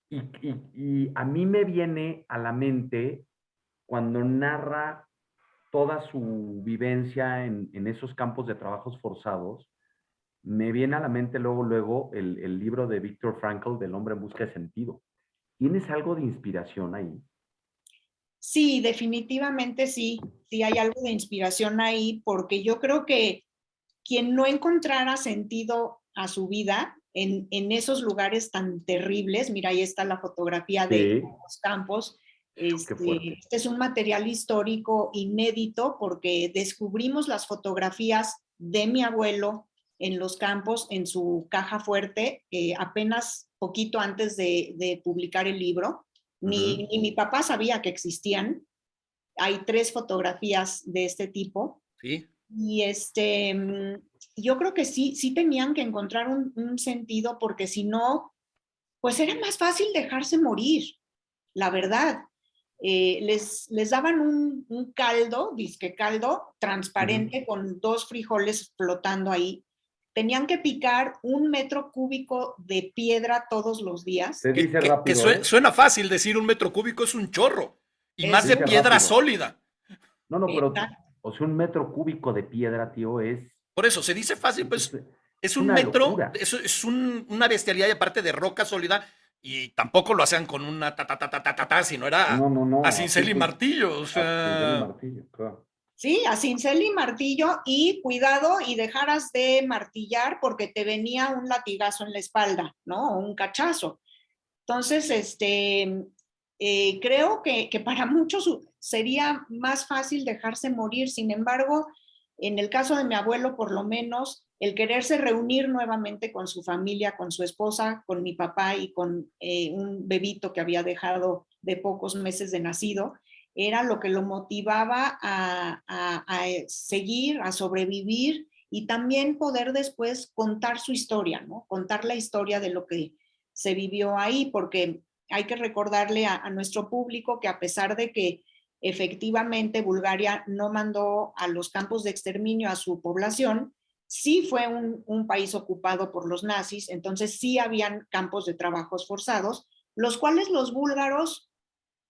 Y a mí me viene a la mente cuando narra toda su vivencia en esos campos de trabajos forzados, me viene a la mente luego el libro de Viktor Frankl, del hombre en busca de sentido. ¿Tienes algo de inspiración ahí? Sí, definitivamente sí. Sí hay algo de inspiración ahí, porque yo creo que quien no encontrara sentido a su vida en esos lugares tan terribles, mira, ahí está la fotografía de Sí, los campos. qué fuerte. Este es un material histórico inédito porque descubrimos las fotografías de mi abuelo en los campos, en su caja fuerte, apenas poquito antes de publicar el libro. Ni mi papá sabía que existían. Hay 3 fotografías de este tipo. Sí. Y yo creo que sí tenían que encontrar un sentido, porque si no, pues era más fácil dejarse morir, la verdad. Les daban un caldo, disque caldo, transparente, con 2 frijoles flotando ahí. tenían que picar 1 metro cúbico de piedra todos los días. Se dice Que rápido, ¿eh? suena fácil decir 1 metro cúbico, es un chorro. Y Es- más de Dice piedra rápido. sólida. No, no, pero, Exacto. o sea, 1 metro cúbico de piedra, tío, Por eso, se dice fácil, pues es es un una metro, locura. es una bestialidad y aparte de roca sólida. Y tampoco lo hacían con una sino era No, no, no. a cincel y martillo. O Cincel y sea, martillo, claro. Sí, a cincel y martillo, y cuidado y dejaras de martillar porque te venía un latigazo en la espalda, ¿no? O un cachazo. Entonces, creo que para muchos sería más fácil dejarse morir. Sin embargo, en el caso de mi abuelo, por lo menos, el quererse reunir nuevamente con su familia, con su esposa, con mi papá y con un bebito que había dejado de pocos meses de nacido, era lo que lo motivaba a seguir, a sobrevivir y también poder después contar su historia, ¿no? Contar la historia de lo que se vivió ahí, porque hay que recordarle a nuestro público que a pesar de que efectivamente Bulgaria no mandó a los campos de exterminio a su población, sí fue un país ocupado por los nazis, entonces sí habían campos de trabajos forzados, los cuales los búlgaros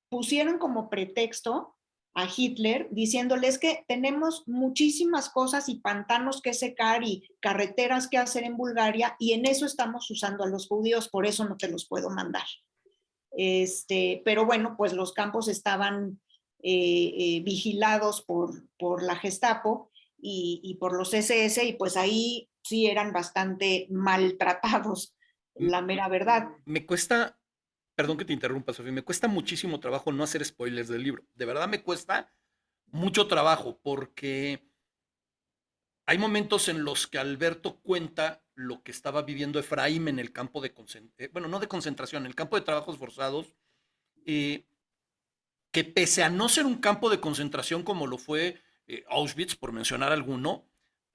pusieron como pretexto a Hitler diciéndoles que tenemos muchísimas cosas y pantanos que secar y carreteras que hacer en Bulgaria y en eso estamos usando a los judíos, por eso no te los puedo mandar. Pero bueno, pues los campos estaban vigilados por la Gestapo y por los SS y pues ahí sí eran bastante maltratados, la mera verdad. me cuesta, perdón que te interrumpa, Sofía, me cuesta muchísimo trabajo no hacer spoilers del libro. De verdad me cuesta mucho trabajo porque hay momentos en los que Alberto cuenta lo que estaba viviendo Efraín en el campo de concentración, bueno, no de concentración, en el campo de trabajos forzados, eh, que pese a no ser un campo de concentración como lo fue Auschwitz, por mencionar alguno,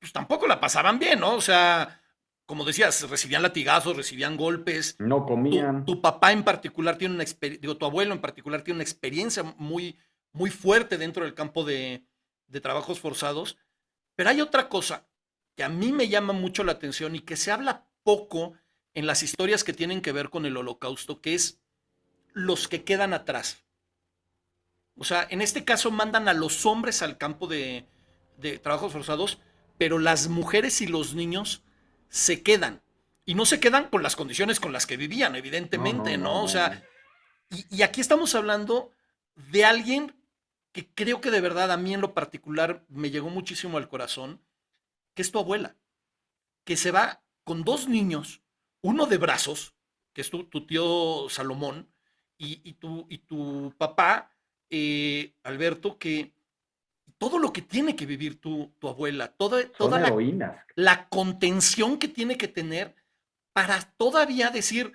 pues tampoco la pasaban bien, ¿no? O sea, como decías, recibían latigazos, recibían golpes. No comían. Tu papá en particular tiene una experiencia, digo, tu abuelo en particular tiene una experiencia muy, muy fuerte dentro del campo de trabajos forzados. Pero hay otra cosa que a mí me llama mucho la atención y que se habla poco en las historias que tienen que ver con el holocausto, que es los que quedan atrás. O sea, en este caso mandan a los hombres al campo de trabajos forzados, pero las mujeres y los niños se quedan. Y no se quedan con las condiciones con las que vivían, evidentemente, ¿no? O sea, y aquí estamos hablando de alguien que creo que de verdad a mí en lo particular me llegó muchísimo al corazón, que es tu abuela, que se va con 2 niños, uno de brazos, que es tu tío Salomón, y tu papá, Alberto, que todo lo que tiene que vivir tu abuela, Son toda heroínas. la contención que tiene que tener para todavía decir,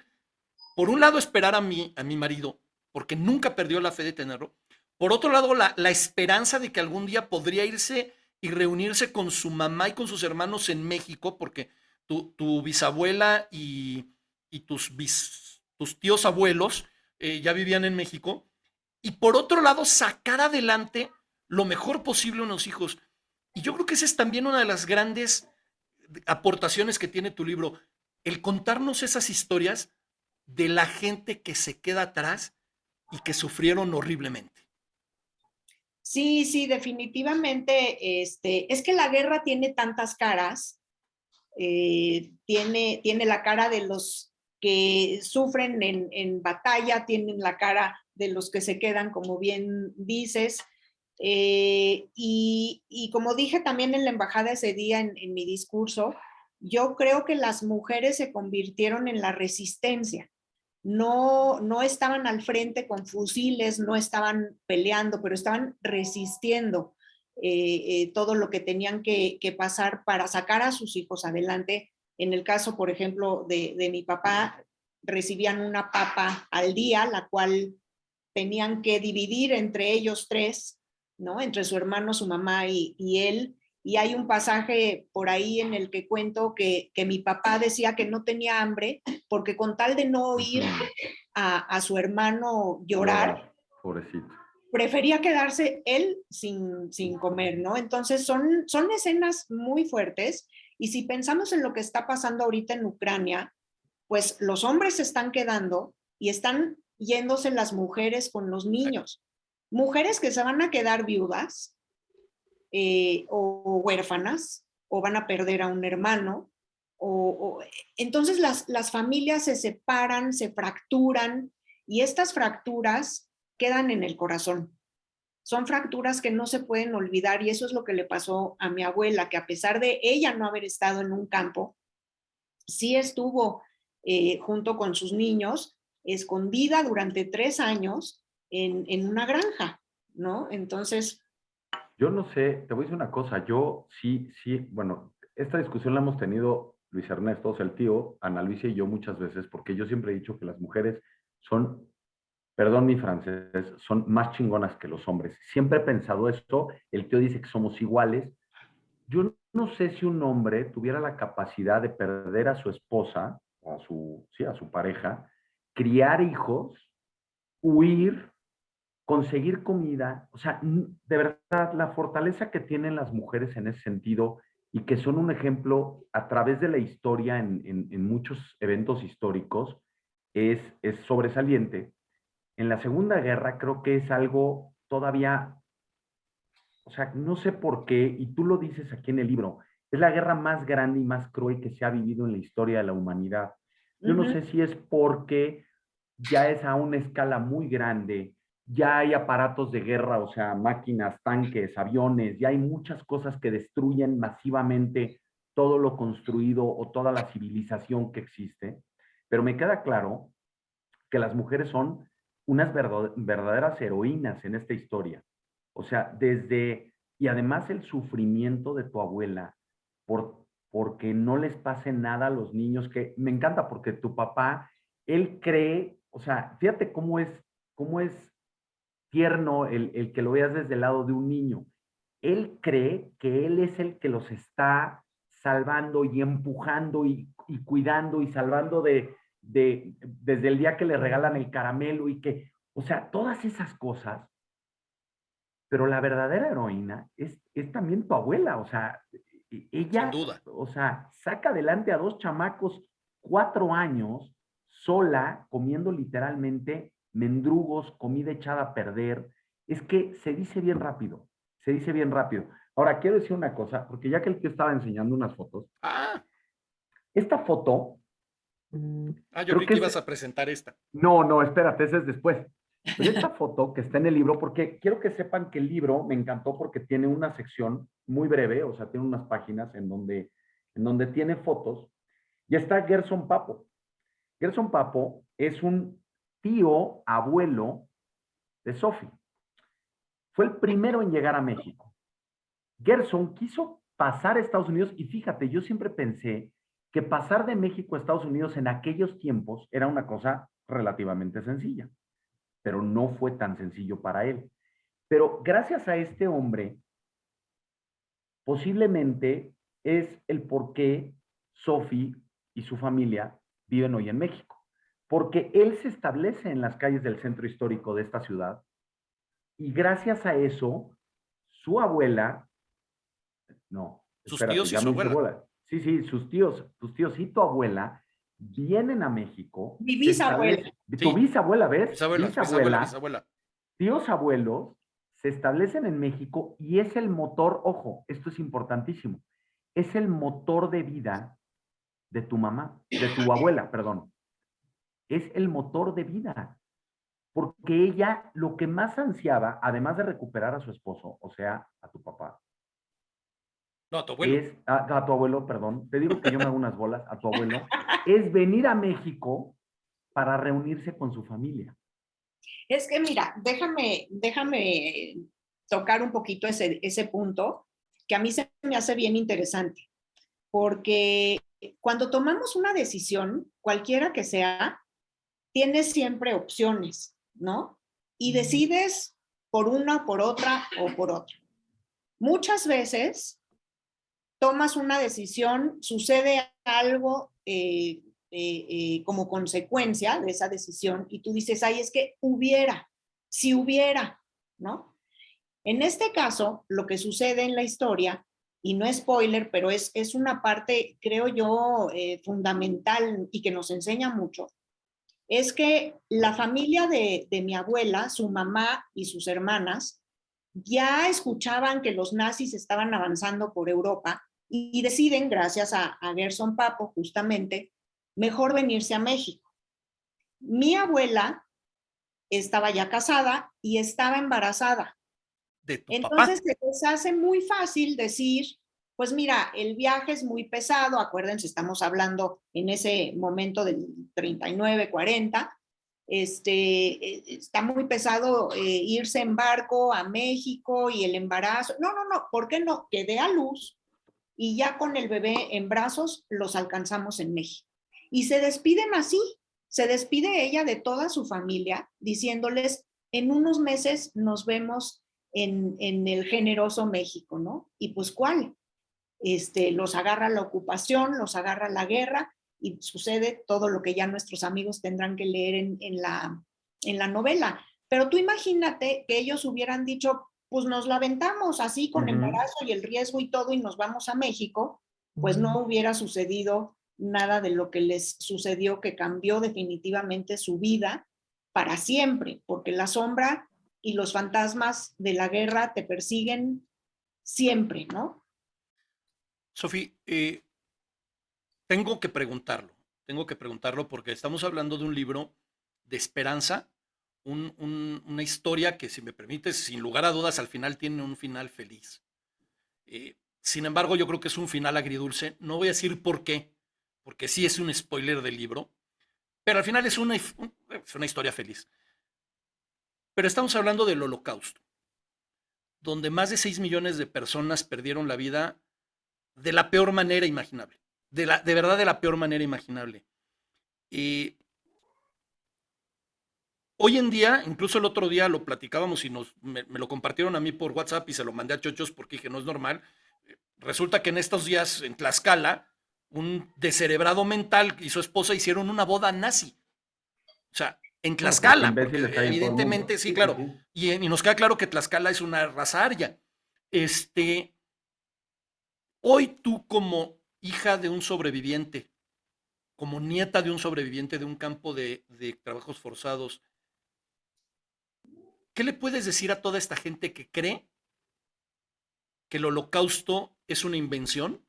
por un lado, esperar a mi marido, porque nunca perdió la fe de tenerlo. Por otro lado, la esperanza de que algún día podría irse y reunirse con su mamá y con sus hermanos en México, porque tu bisabuela y tus tíos abuelos ya vivían en México. Y por otro lado, sacar adelante lo mejor posible a los hijos. Y yo creo que esa es también una de las grandes aportaciones que tiene tu libro, el contarnos esas historias de la gente que se queda atrás y que sufrieron horriblemente. Sí, sí, definitivamente. Es que la guerra tiene tantas caras. Tiene la cara de los que sufren en batalla, tienen la cara de los que se quedan, como bien dices. Y como dije también en la embajada ese día en mi discurso, yo creo que las mujeres se convirtieron en la resistencia. No estaban al frente con fusiles, no estaban peleando, pero estaban resistiendo todo lo que tenían que pasar para sacar a sus hijos adelante. En el caso, por ejemplo, de mi papá, recibían una papa al día, la cual tenían que dividir entre ellos tres, ¿no? Entre su hermano, su mamá y él. Y hay un pasaje por ahí en el que cuento que mi papá decía que no tenía hambre porque con tal de no oír a su hermano llorar, Pobrecito. prefería quedarse él sin comer, ¿no? Entonces son escenas muy fuertes Y si pensamos en lo que está pasando ahorita en Ucrania, pues los hombres se están quedando y están yéndose las mujeres con los niños. Mujeres que se van a quedar viudas o huérfanas, o van a perder a un hermano. Entonces las familias se separan, se fracturan, y estas fracturas quedan en el corazón. Son fracturas que no se pueden olvidar, y eso es lo que le pasó a mi abuela, que a pesar de ella no haber estado en un campo, sí estuvo junto con sus niños, escondida durante 3 años en una granja, ¿no? Entonces... Yo no sé, te voy a decir una cosa, yo sí, bueno, esta discusión la hemos tenido Luis Ernesto, o sea, el tío, Ana Luisa y yo muchas veces, porque yo siempre he dicho que las mujeres son, perdón mi francés, son más chingonas que los hombres. Siempre he pensado esto, el tío dice que somos iguales. Yo no sé si un hombre tuviera la capacidad de perder a su esposa, a su pareja, criar hijos, huir, conseguir comida, o sea, de verdad, la fortaleza que tienen las mujeres en ese sentido y que son un ejemplo a través de la historia en muchos eventos históricos es sobresaliente. En la Segunda Guerra creo que es algo todavía, o sea, no sé por qué, y tú lo dices aquí en el libro, es la guerra más grande y más cruel que se ha vivido en la historia de la humanidad. Yo no sé si es porque ya es a una escala muy grande, ya hay aparatos de guerra, o sea, máquinas, tanques, aviones, ya hay muchas cosas que destruyen masivamente todo lo construido o toda la civilización que existe, pero me queda claro que las mujeres son unas verdaderas heroínas en esta historia. O sea, y además el sufrimiento de tu abuela porque no les pase nada a los niños, que me encanta porque tu papá, él cree, o sea, fíjate cómo es tierno el que lo veas desde el lado de un niño. Él cree que él es el que los está salvando y empujando y cuidando y salvando desde el día que le regalan el caramelo y que, o sea, todas esas cosas, pero la verdadera heroína es también tu abuela, o sea, Sin ella, duda. o sea, saca adelante a 2 chamacos, 4 años, sola, comiendo literalmente mendrugos, comida echada a perder. Es que se dice bien rápido, se dice bien rápido. Ahora, quiero decir una cosa, porque ya que el tío estaba enseñando unas fotos, Ah, esta foto, yo creo creí que que es, ibas a presentar esta. no, espérate, ese es después. Pero esta foto que está en el libro, porque quiero que sepan que el libro me encantó porque tiene una sección muy breve, o sea, tiene unas páginas en donde tiene fotos, y está Gerson Papo. Gerson Papo es un tío abuelo de Sophie. Fue el primero en llegar a México. Gerson quiso pasar a Estados Unidos y fíjate, yo siempre pensé que pasar de México a Estados Unidos en aquellos tiempos era una cosa relativamente sencilla, pero no fue tan sencillo para él. Pero gracias a este hombre, posiblemente es el por qué Sophie y su familia viven hoy en México. Porque él se establece en las calles del centro histórico de esta ciudad y gracias a eso, su abuela, no, Sus espérate, tíos y ya su me hice abuela. bola. Sí, tus tíos y tu abuela vienen a México, Mi se bisabuela. establece, tu Sí, bisabuela, ¿ves? bisabuela, Bisabuela, bisabuela. tíos abuelos se establecen en México y es el motor, ojo, esto es importantísimo, es el motor de vida de tu mamá, de tu abuela, perdón. Es el motor de vida, porque ella lo que más ansiaba, además de recuperar a su esposo, o sea, a tu papá, No, a tu abuelo. a tu abuelo, perdón, te digo que yo me hago unas bolas, a tu abuelo, es venir a México para reunirse con su familia. Es que mira, déjame tocar un poquito ese punto que a mí se me hace bien interesante, porque cuando tomamos una decisión, cualquiera que sea, tienes siempre opciones, ¿no? Y decides por una, por otra o por otra. Muchas veces tomas una decisión, sucede algo como consecuencia de esa decisión y tú dices, ay, es que si hubiera, ¿no? En este caso, lo que sucede en la historia y no es spoiler, pero es una parte, creo yo, fundamental y que nos enseña mucho, es que la familia de mi abuela, su mamá y sus hermanas, ya escuchaban que los nazis estaban avanzando por Europa y deciden, gracias a Gerson Papo, justamente, mejor venirse a México. Mi abuela estaba ya casada y estaba embarazada. De tu papá. Entonces se les hace muy fácil decir, pues mira, el viaje es muy pesado, acuérdense, estamos hablando en ese momento del 39, 40, está muy pesado irse en barco a México y el embarazo. No, no, no, ¿por qué no? Que dé a luz y ya con el bebé en brazos los alcanzamos en México. Y se despiden así, se despide ella de toda su familia diciéndoles, en unos meses nos vemos en el generoso México, ¿no? Y pues ¿cuál? Los agarra la ocupación, los agarra la guerra y sucede todo lo que ya nuestros amigos tendrán que leer en la novela. Pero tú imagínate que ellos hubieran dicho, pues nos la aventamos así con embarazo y el riesgo y todo y nos vamos a México, pues no hubiera sucedido nada de lo que les sucedió, que cambió definitivamente su vida para siempre, porque la sombra y los fantasmas de la guerra te persiguen siempre, ¿no? Sofi, tengo que preguntarlo porque estamos hablando de un libro de esperanza, una historia que, si me permites, sin lugar a dudas, al final tiene un final feliz. Sin embargo, yo creo que es un final agridulce. No voy a decir por qué, porque sí es un spoiler del libro, pero al final es una historia feliz. Pero estamos hablando del Holocausto, donde más de 6 millones de personas perdieron la vida de la peor manera imaginable. De verdad, de la peor manera imaginable. Y hoy en día, incluso el otro día lo platicábamos y me lo compartieron a mí por WhatsApp y se lo mandé a Chochos porque dije, no es normal. Resulta que en estos días en Tlaxcala, un descerebrado mental y su esposa hicieron una boda nazi. O sea, en Bueno, porque Tlaxcala, porque imbéciles hay en todo el evidentemente, mundo. sí, Sí, sí, claro. sí. Y nos queda claro que Tlaxcala es una raza aria. Este, Hoy tú como hija de un sobreviviente, como nieta de un sobreviviente de un campo de trabajos forzados, ¿qué le puedes decir a toda esta gente que cree que el holocausto es una invención?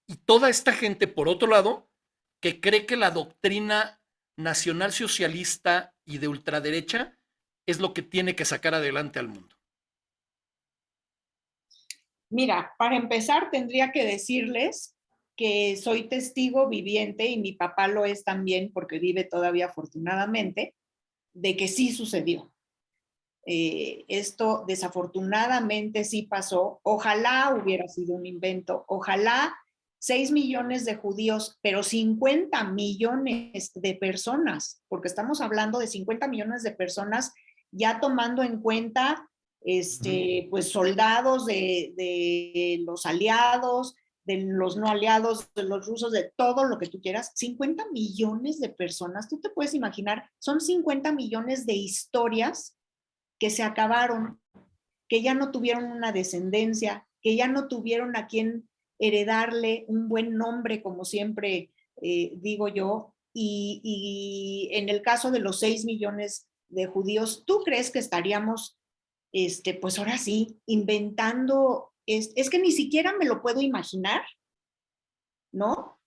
Y toda esta gente, por otro lado, que cree que la doctrina nacionalsocialista y de ultraderecha es lo que tiene que sacar adelante al mundo. Mira, para empezar tendría que decirles que soy testigo viviente y mi papá lo es también porque vive todavía afortunadamente, de que sí sucedió. Esto desafortunadamente sí pasó. Ojalá hubiera sido un invento. Ojalá 6 millones de judíos, pero 50 millones de personas, porque estamos hablando de 50 millones de personas ya tomando en cuenta pues soldados de los aliados, de los no aliados, de los rusos, de todo lo que tú quieras, 50 millones de personas, tú te puedes imaginar, son 50 millones de historias que se acabaron, que ya no tuvieron una descendencia, que ya no tuvieron a quien heredarle un buen nombre, como siempre digo yo. Y en el caso de los 6 millones de judíos, ¿tú crees que estaríamos, pues ahora sí, inventando? Es que ni siquiera me lo puedo imaginar, ¿no?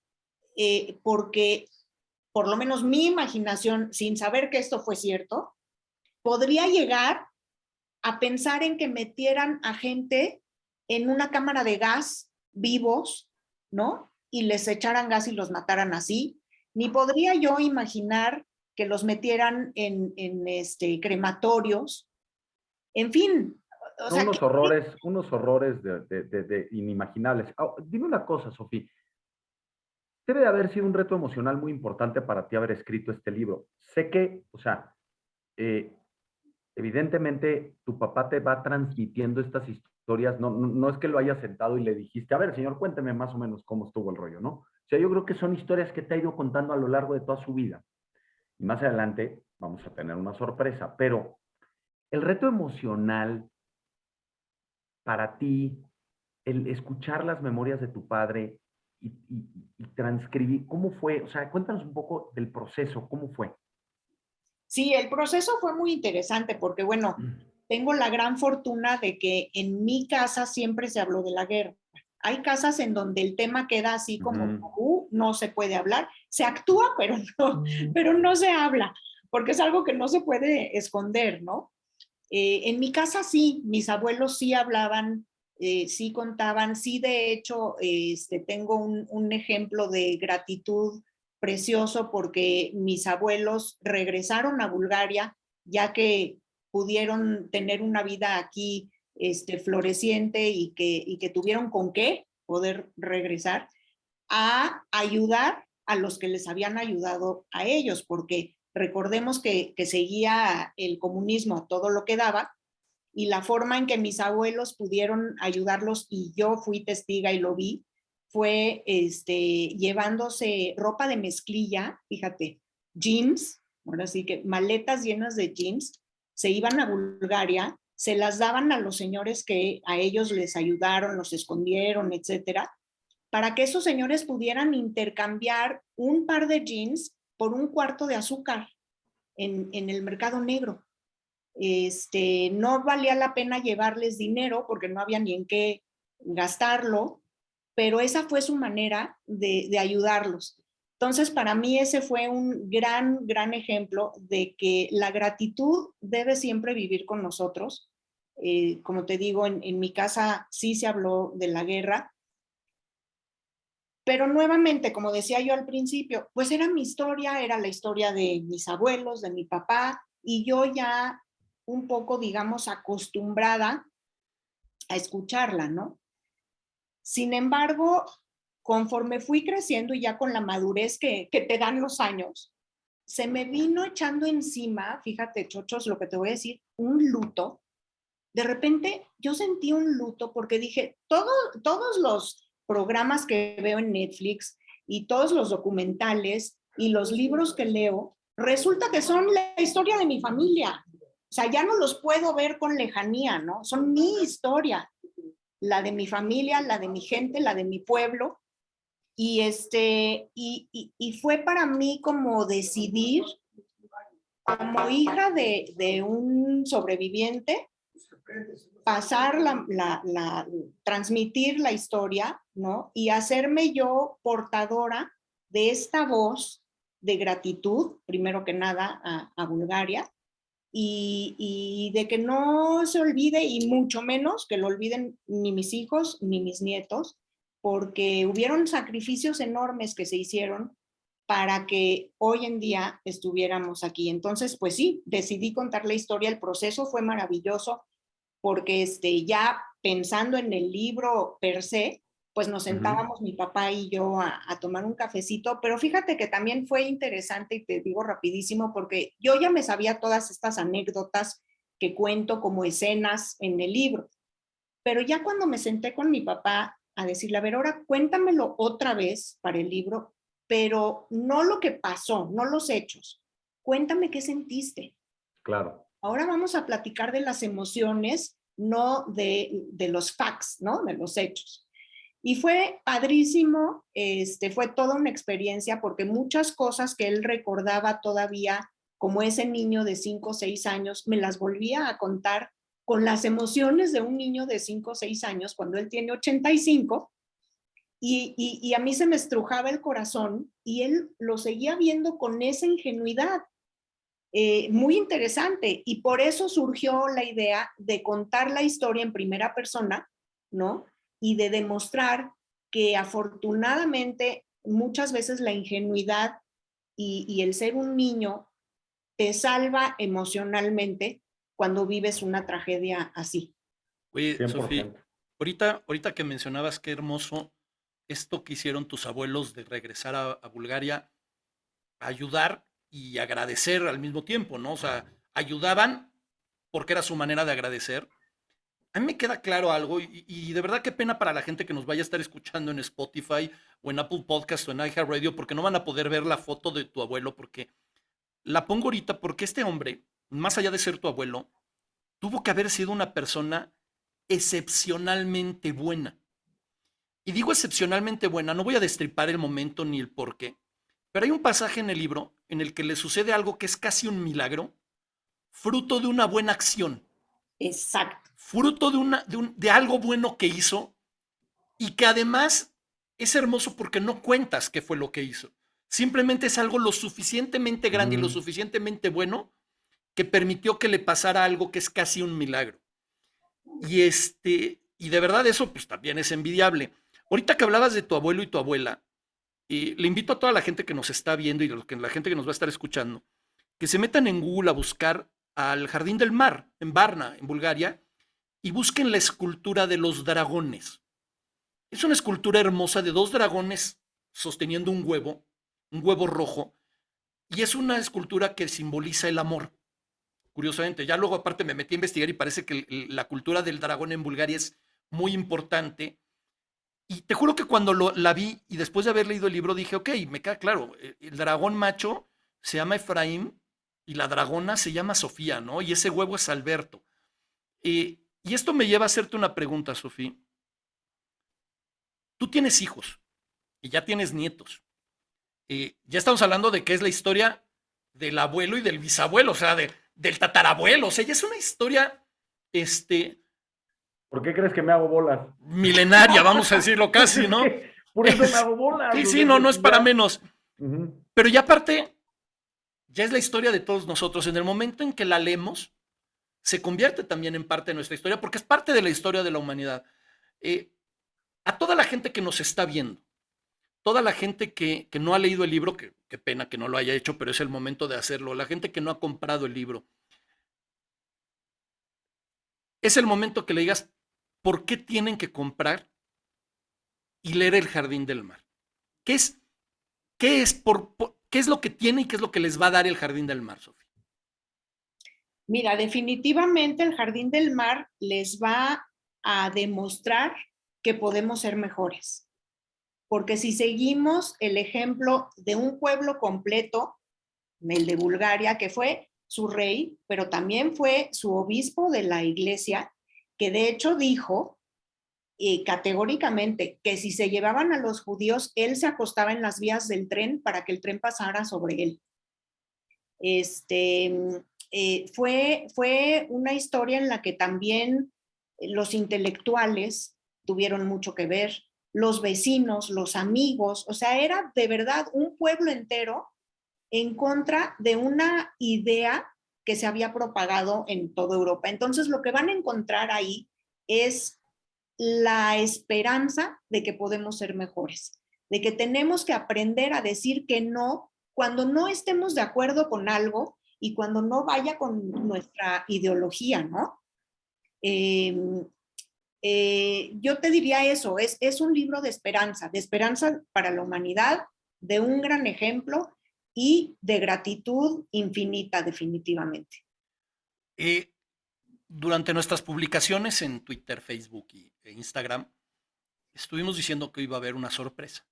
Porque por lo menos mi imaginación, sin saber que esto fue cierto, podría llegar a pensar en que metieran a gente en una cámara de gas vivos, ¿no? Y les echaran gas y los mataran así. Ni podría yo imaginar que los metieran en crematorios. En fin, o No, sea, unos horrores inimaginables. Ah, dime una cosa, Sofía. Debe de haber sido un reto emocional muy importante para ti haber escrito este libro. Sé que, o sea, eh, evidentemente tu papá te va transmitiendo estas historias, no es que lo hayas sentado y le dijiste, a ver, señor, cuénteme más o menos cómo estuvo el rollo, ¿no? O sea, yo creo que son historias que te ha ido contando a lo largo de toda su vida. Y más adelante vamos a tener una sorpresa, pero el reto emocional para ti el escuchar las memorias de tu padre y transcribir, ¿cómo fue? O sea, cuéntanos un poco del proceso, ¿cómo fue? Sí, el proceso fue muy interesante porque, bueno, tengo la gran fortuna de que en mi casa siempre se habló de la guerra. Hay casas en donde el tema queda así como tabú, no se puede hablar, se actúa, pero no se habla, porque es algo que no se puede esconder, ¿no? En mi casa sí, mis abuelos sí hablaban, sí contaban, sí de hecho tengo un ejemplo de gratitud precioso porque mis abuelos regresaron a Bulgaria ya que pudieron tener una vida aquí floreciente y que tuvieron con qué poder regresar a ayudar a los que les habían ayudado a ellos, porque recordemos que seguía el comunismo a todo lo que daba, y la forma en que mis abuelos pudieron ayudarlos, y yo fui testiga y lo vi, fue llevándose ropa de mezclilla, fíjate, jeans, ahora sí que maletas llenas de jeans, se iban a Bulgaria, se las daban a los señores que a ellos les ayudaron, los escondieron, etcétera, para que esos señores pudieran intercambiar un par de jeans por un cuarto de azúcar en el mercado negro. No valía la pena llevarles dinero porque no había ni en qué gastarlo, pero esa fue su manera de ayudarlos. Entonces, para mí ese fue un gran, gran ejemplo de que la gratitud debe siempre vivir con nosotros. Como te digo, en mi casa sí se habló de la guerra, pero nuevamente, como decía yo al principio, pues era mi historia, era la historia de mis abuelos, de mi papá, y yo ya un poco, digamos, acostumbrada a escucharla, ¿no? Sin embargo, conforme fui creciendo y ya con la madurez que te dan los años, se me vino echando encima, fíjate, chochos, lo que te voy a decir, un luto. De repente yo sentí un luto porque dije, todos los programas que veo en Netflix y todos los documentales y los libros que leo, resulta que son la historia de mi familia. O sea, ya no los puedo ver con lejanía, ¿no? Son mi historia, la de mi familia, la de mi gente, la de mi pueblo. Y fue para mí como decidir, como hija de un sobreviviente, pasar transmitir la historia, ¿no? Y hacerme yo portadora de esta voz de gratitud, primero que nada, a Bulgaria, y de que no se olvide, y mucho menos que lo olviden ni mis hijos ni mis nietos, porque hubieron sacrificios enormes que se hicieron para que hoy en día estuviéramos aquí. Entonces, pues sí, decidí contar la historia, el proceso fue maravilloso, porque ya pensando en el libro per se, pues nos sentábamos mi papá y yo a tomar un cafecito, pero fíjate que también fue interesante, y te digo rapidísimo, porque yo ya me sabía todas estas anécdotas que cuento como escenas en el libro, pero ya cuando me senté con mi papá a decirle, a ver, ahora cuéntamelo otra vez para el libro, pero no lo que pasó, no los hechos, cuéntame qué sentiste. Claro. Ahora vamos a platicar de las emociones, no de los facts, ¿no? De los hechos. Y fue padrísimo, fue toda una experiencia porque muchas cosas que él recordaba todavía, como ese niño de 5 o 6 años, me las volvía a contar con las emociones de un niño de 5 o 6 años cuando él tiene 85, y a mí se me estrujaba el corazón y él lo seguía viendo con esa ingenuidad. Muy interesante, y por eso surgió la idea de contar la historia en primera persona, ¿no? Y de demostrar que afortunadamente muchas veces la ingenuidad y el ser un niño te salva emocionalmente cuando vives una tragedia así. Oye, Sofía, 100%. ahorita que mencionabas qué hermoso esto que hicieron tus abuelos de regresar a Bulgaria, a ayudar y agradecer al mismo tiempo, ¿no? O sea, ayudaban porque era su manera de agradecer. A mí me queda claro algo, y de verdad qué pena para la gente que nos vaya a estar escuchando en Spotify o en Apple Podcast o en iHeartRadio, porque no van a poder ver la foto de tu abuelo, porque la pongo ahorita porque este hombre, más allá de ser tu abuelo, tuvo que haber sido una persona excepcionalmente buena. Y digo excepcionalmente buena, no voy a destripar el momento ni el porqué, pero hay un pasaje en el libro en el que le sucede algo que es casi un milagro, fruto de una buena acción, Exacto. fruto de algo bueno que hizo y que además es hermoso porque no cuentas qué fue lo que hizo. Simplemente es algo lo suficientemente grande y lo suficientemente bueno que permitió que le pasara algo que es casi un milagro. Y de verdad eso pues también es envidiable. Ahorita que hablabas de tu abuelo y tu abuela, le invito a toda la gente que nos está viendo y la gente que nos va a estar escuchando, que se metan en Google a buscar al Jardín del Mar, en Varna, en Bulgaria, y busquen la escultura de los dragones. Es una escultura hermosa de 2 dragones sosteniendo un huevo rojo, y es una escultura que simboliza el amor. Curiosamente, ya luego aparte me metí a investigar y parece que la cultura del dragón en Bulgaria es muy importante. Y te juro que cuando la vi y después de haber leído el libro dije, ok, me queda claro, el dragón macho se llama Efraín y la dragona se llama Sofía, ¿no? Y ese huevo es Alberto. Y esto me lleva a hacerte una pregunta, Sofía. Tú tienes hijos y ya tienes nietos. Ya estamos hablando de que es la historia del abuelo y del bisabuelo, o sea, del tatarabuelo. O sea, ya es una historia, ¿Por qué crees que me hago bolas? milenaria, vamos a decirlo casi, ¿no? Por eso me hago bolas. Sí, o sí, sea, no es ya. para menos. Ujú. Pero ya aparte, ya es la historia de todos nosotros. En el momento en que la leemos, se convierte también en parte de nuestra historia, porque es parte de la historia de la humanidad. A toda la gente que nos está viendo, toda la gente que no ha leído el libro, que qué pena que no lo haya hecho, pero es el momento de hacerlo, la gente que no ha comprado el libro, es el momento que le digas por qué tienen que comprar y leer El Jardín del Mar. ¿Qué es, qué es lo que tiene y qué es lo que les va a dar El Jardín del Mar, Sofía? Mira, definitivamente el Jardín del Mar les va a demostrar que podemos ser mejores. Porque si seguimos el ejemplo de un pueblo completo, el de Bulgaria, que fue su rey, pero también fue su obispo de la iglesia, que de hecho dijo categóricamente que si se llevaban a los judíos, él se acostaba en las vías del tren para que el tren pasara sobre él. Fue una historia en la que también los intelectuales tuvieron mucho que ver, los vecinos, los amigos, o sea, era de verdad un pueblo entero en contra de una idea que se había propagado en toda Europa. Entonces, lo que van a encontrar ahí es la esperanza de que podemos ser mejores, de que tenemos que aprender a decir que no cuando no estemos de acuerdo con algo y cuando no vaya con nuestra ideología, ¿no? Yo te diría eso, es un libro de esperanza para la humanidad, de un gran ejemplo y de gratitud infinita, definitivamente. Durante nuestras publicaciones en Twitter, Facebook e Instagram, estuvimos diciendo que iba a haber una sorpresa.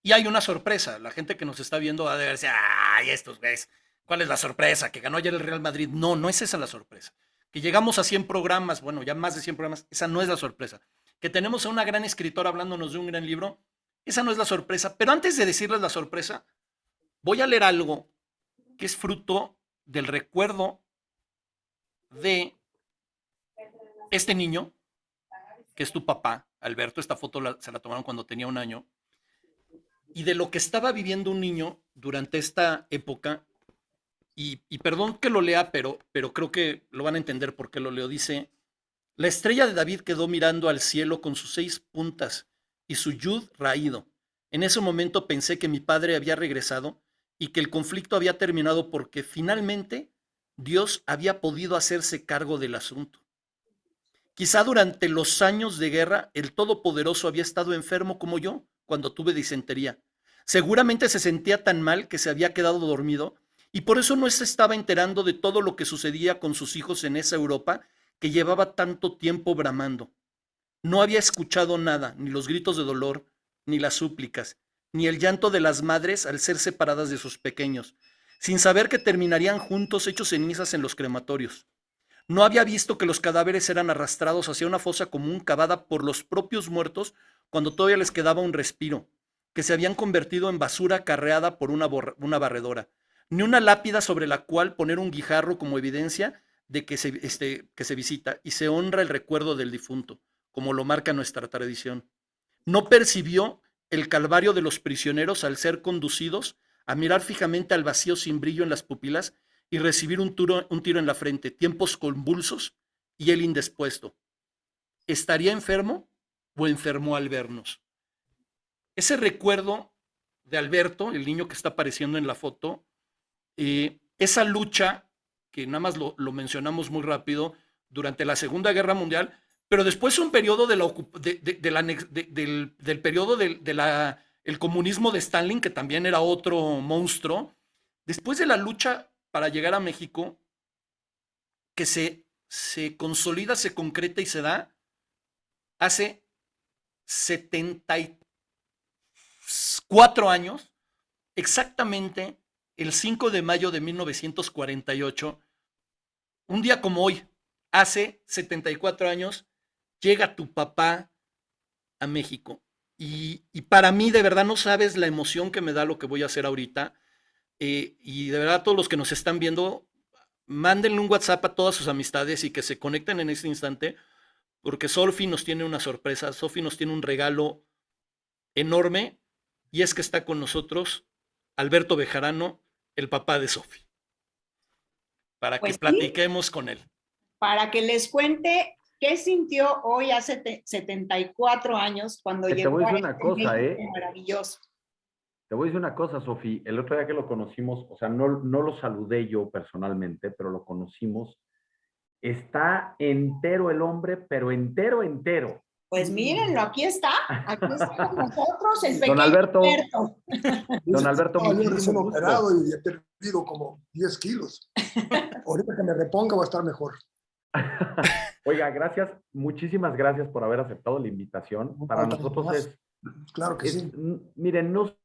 Y hay una sorpresa. La gente que nos está viendo va a decir, ay, estos ves, ¿cuál es la sorpresa? Que ganó ayer el Real Madrid. No, no es esa la sorpresa. Que llegamos a 100 programas, bueno, ya más de 100 programas, esa no es la sorpresa. Que tenemos a una gran escritora hablándonos de un gran libro, esa no es la sorpresa. Pero antes de decirles la sorpresa, voy a leer algo que es fruto del recuerdo de este niño, que es tu papá, Alberto. Esta foto se la tomaron cuando tenía 1 año. Y de lo que estaba viviendo un niño durante esta época, y perdón que lo lea, pero creo que lo van a entender por qué lo leo. Dice, la estrella de David quedó mirando al cielo con sus 6 puntas y su yud raído. En ese momento pensé que mi padre había regresado y que el conflicto había terminado porque finalmente Dios había podido hacerse cargo del asunto. Quizá durante los años de guerra el Todopoderoso había estado enfermo como yo cuando tuve disentería. Seguramente se sentía tan mal que se había quedado dormido y por eso no se estaba enterando de todo lo que sucedía con sus hijos en esa Europa que llevaba tanto tiempo bramando. No había escuchado nada, ni los gritos de dolor, ni las súplicas, ni el llanto de las madres al ser separadas de sus pequeños, sin saber que terminarían juntos hechos cenizas en los crematorios. No había visto que los cadáveres eran arrastrados hacia una fosa común cavada por los propios muertos cuando todavía les quedaba un respiro, que se habían convertido en basura carreada por una barredora. Ni una lápida sobre la cual poner un guijarro como evidencia de que se visita y se honra el recuerdo del difunto, como lo marca nuestra tradición. No percibió el calvario de los prisioneros al ser conducidos a mirar fijamente al vacío sin brillo en las pupilas y recibir un tiro en la frente, tiempos convulsos y él indispuesto. ¿Estaría enfermo o enfermó al vernos? Ese recuerdo de Alberto, el niño que está apareciendo en la foto, esa lucha, que nada más lo mencionamos muy rápido, durante la Segunda Guerra Mundial, pero después un periodo del periodo el comunismo de Stalin, que también era otro monstruo. Después de la lucha para llegar a México, que se consolida, se concreta y se da hace 74 años, exactamente el 5 de mayo de 1948, un día como hoy, hace 74 años, llega tu papá a México. Y para mí, de verdad, no sabes la emoción que me da lo que voy a hacer ahorita. Y de verdad, todos los que nos están viendo, mándenle un WhatsApp a todas sus amistades y que se conecten en este instante, porque Sofi nos tiene una sorpresa, Sofi nos tiene un regalo enorme, y es que está con nosotros Alberto Bejarano, el papá de Sofi, para que Pues sí, platiquemos con él. para que les cuente qué sintió hoy hace 74 años cuando Te llegó voy a a decir una este cosa, México maravilloso. Te voy a decir una cosa, Sofi. El otro día que lo conocimos, o sea, no lo saludé yo personalmente, pero lo conocimos. Está entero el hombre, pero entero, entero. Pues mírenlo, aquí está con nosotros el Don pequeño Alberto, Alberto. don Alberto, Yo muchísimo recién gusto. operado y he perdido como 10 kilos. Ahorita que me reponga va a estar mejor. Oiga, gracias, muchísimas gracias por haber aceptado la invitación. Para nosotros es, Claro que sí. miren, no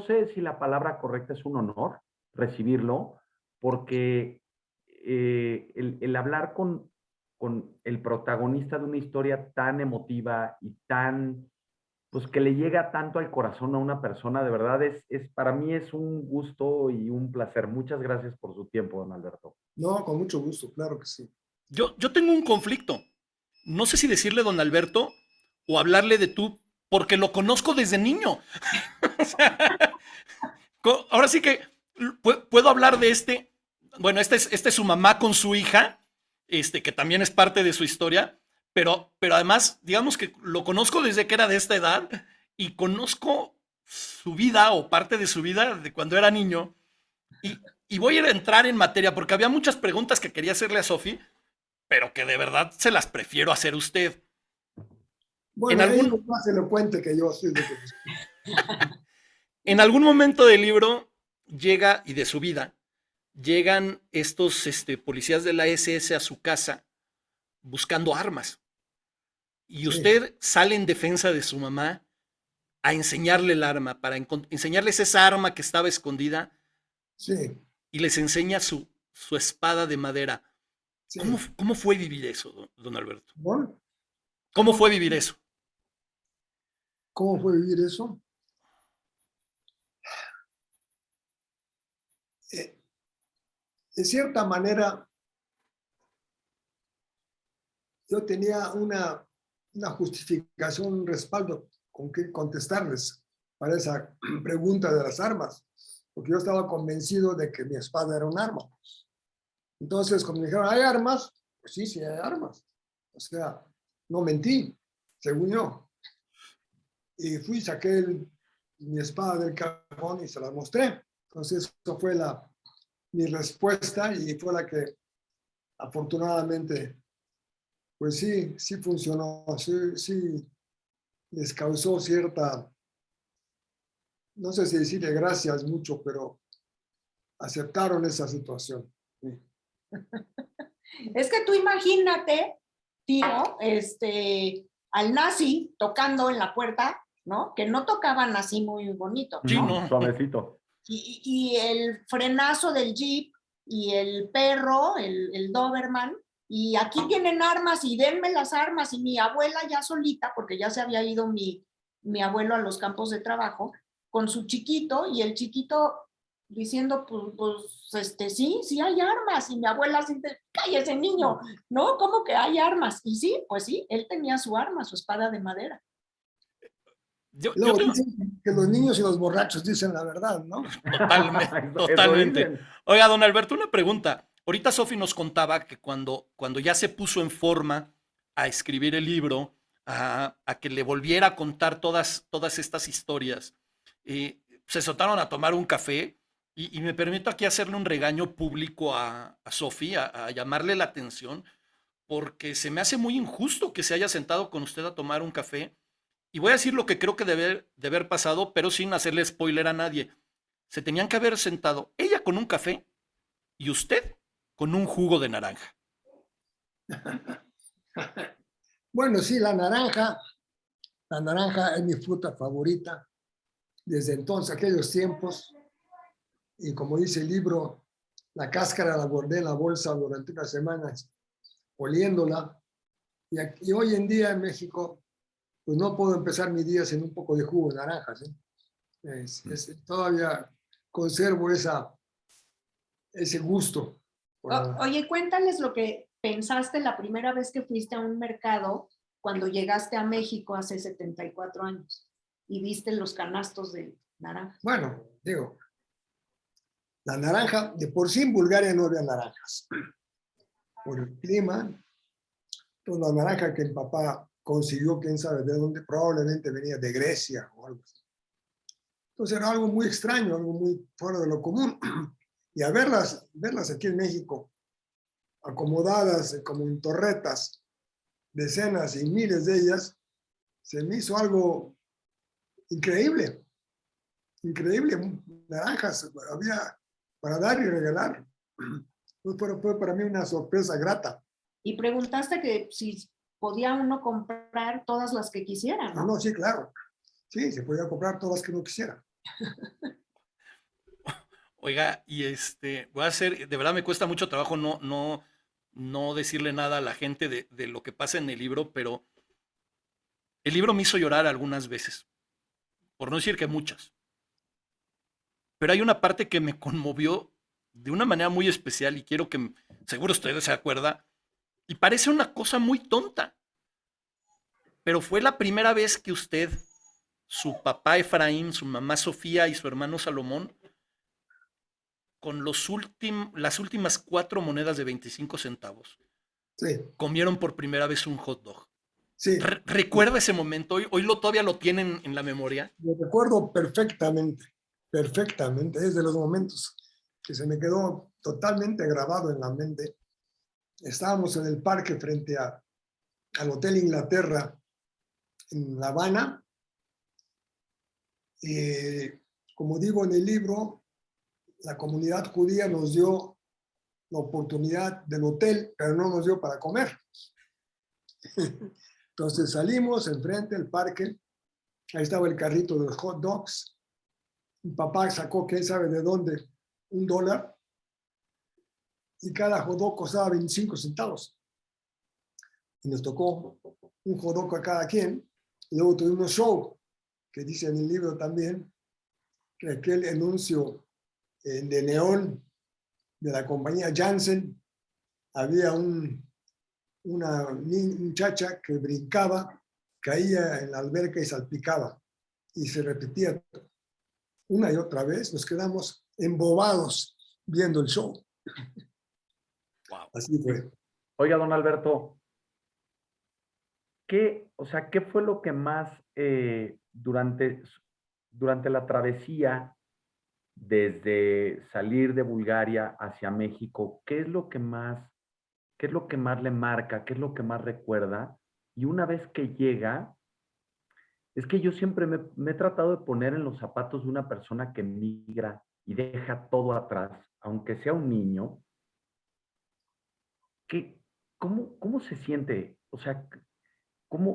sé si la palabra correcta es un honor recibirlo, porque el hablar con el protagonista de una historia tan emotiva y tan, pues que le llega tanto al corazón a una persona, de verdad para mí es un gusto y un placer. Muchas gracias por su tiempo, don Alberto. No, con mucho gusto, claro que sí. Yo tengo un conflicto. No sé si decirle don Alberto o hablarle de tú, porque lo conozco desde niño. O sea, ahora sí que puedo hablar de bueno, esta es su mamá con su hija, que también es parte de su historia, pero además, digamos que lo conozco desde que era de esta edad y conozco su vida o parte de su vida de cuando era niño. Y voy a entrar en materia porque había muchas preguntas que quería hacerle a Sofi, pero que de verdad se las prefiero hacer a usted. Bueno, ella es más elocuente que yo. Sí, en algún momento del libro llega, y de su vida, llegan estos policías de la SS a su casa buscando armas. Y usted sale en defensa de su mamá a enseñarle el arma, para enseñarles esa arma que estaba escondida. Sí. Y les enseña su espada de madera. Sí. ¿Cómo fue vivir eso, don Alberto? Bueno, ¿Cómo fue vivir eso? ¿Cómo fue vivir eso? De cierta manera, yo tenía una justificación, un respaldo con que contestarles para esa pregunta de las armas, porque yo estaba convencido de que mi espada era un arma. Entonces, cuando me dijeron, ¿hay armas? Pues sí, sí hay armas. O sea, no mentí, según yo. Y fui, saqué mi espada del cajón y se la mostré. Entonces, eso fue mi respuesta y fue la que afortunadamente, pues sí funcionó. Sí les causó cierta, no sé si decirle gracias mucho, pero aceptaron esa situación. Sí. Es que tú imagínate, tío, al nazi tocando en la puerta, ¿no? Que no tocaban así muy bonito, ¿no? Sí, no. Suavecito. Y el frenazo del jeep y el perro, el Doberman, y aquí tienen armas y denme las armas, y mi abuela ya solita, porque ya se había ido mi abuelo a los campos de trabajo, con su chiquito, y el chiquito diciendo, sí hay armas, y mi abuela así, cállese niño, ¿no? ¿Cómo que hay armas? Y sí, pues sí, él tenía su arma, su espada de madera. Yo Luego tengo, dicen que los niños y los borrachos dicen la verdad, ¿no? totalmente, Eso totalmente. dicen. Oiga, don Alberto, una pregunta. Ahorita Sofi nos contaba que cuando ya se puso en forma a escribir el libro, a que le volviera a contar todas estas historias, se soltaron a tomar un café y me permito aquí hacerle un regaño público a Sofi, a llamarle la atención, porque se me hace muy injusto que se haya sentado con usted a tomar un café. Y voy a decir lo que creo que de haber pasado, pero sin hacerle spoiler a nadie. Se tenían que haber sentado ella con un café y usted con un jugo de naranja. Bueno, sí, la naranja es mi fruta favorita desde entonces, aquellos tiempos, y como dice el libro, la cáscara la guardé en la bolsa durante unas semanas, oliéndola, y hoy en día en México, pues no puedo empezar mi día sin un poco de jugo de naranjas, ¿eh? Todavía conservo ese gusto. Oye, cuéntales lo que pensaste la primera vez que fuiste a un mercado cuando llegaste a México hace 74 años y viste los canastos de naranja. Bueno, digo, la naranja, de por sí en Bulgaria no había naranjas. Por el clima, pues la naranja que el papá consiguió, quién sabe de dónde, probablemente venía de Grecia o algo así. Entonces era algo muy extraño, algo muy fuera de lo común. Y a verlas aquí en México, acomodadas como en torretas, decenas y miles de ellas, se me hizo algo increíble. Increíble, naranjas había para dar y regalar. Fue para mí una sorpresa grata. Y preguntaste que si podía uno comprar todas las que quisiera, ¿no? No, sí, claro. Sí, se podía comprar todas las que uno quisiera. Oiga, y voy a hacer, de verdad me cuesta mucho trabajo no decirle nada a la gente de lo que pasa en el libro, pero el libro me hizo llorar algunas veces, por no decir que muchas. Pero hay una parte que me conmovió de una manera muy especial y quiero que, seguro ustedes se acuerdan, y parece una cosa muy tonta, pero fue la primera vez que usted, su papá Efraín, su mamá Sofía y su hermano Salomón, con las últimas 4 monedas de 25 centavos, Sí, comieron por primera vez un hot dog. sí. ¿Recuerda ese momento? Hoy todavía lo tienen en la memoria. Lo recuerdo perfectamente, perfectamente. Es de los momentos que se me quedó totalmente grabado en la mente. Estábamos en el parque frente al Hotel Inglaterra en La Habana. Y como digo en el libro, la comunidad judía nos dio la oportunidad del hotel, pero no nos dio para comer. Entonces salimos enfrente del parque, ahí estaba el carrito de los hot dogs, mi papá sacó quién sabe de dónde $1 y cada hot dog costaba 25 centavos. Y nos tocó un hot dog a cada quien. Y luego tuvimos show, que dice en el libro también, que aquel anuncio de neón de la compañía Janssen, había una muchacha que brincaba, caía en la alberca y salpicaba. Y se repetía una y otra vez. Nos quedamos embobados viendo el show. Wow. Así fue. Oiga, don Alberto, ¿qué fue lo que más durante la travesía desde salir de Bulgaria hacia México, qué es lo que más le marca, qué es lo que más recuerda? Y una vez que llega, es que yo siempre me he tratado de poner en los zapatos de una persona que migra y deja todo atrás, aunque sea un niño. ¿Cómo se siente? O sea,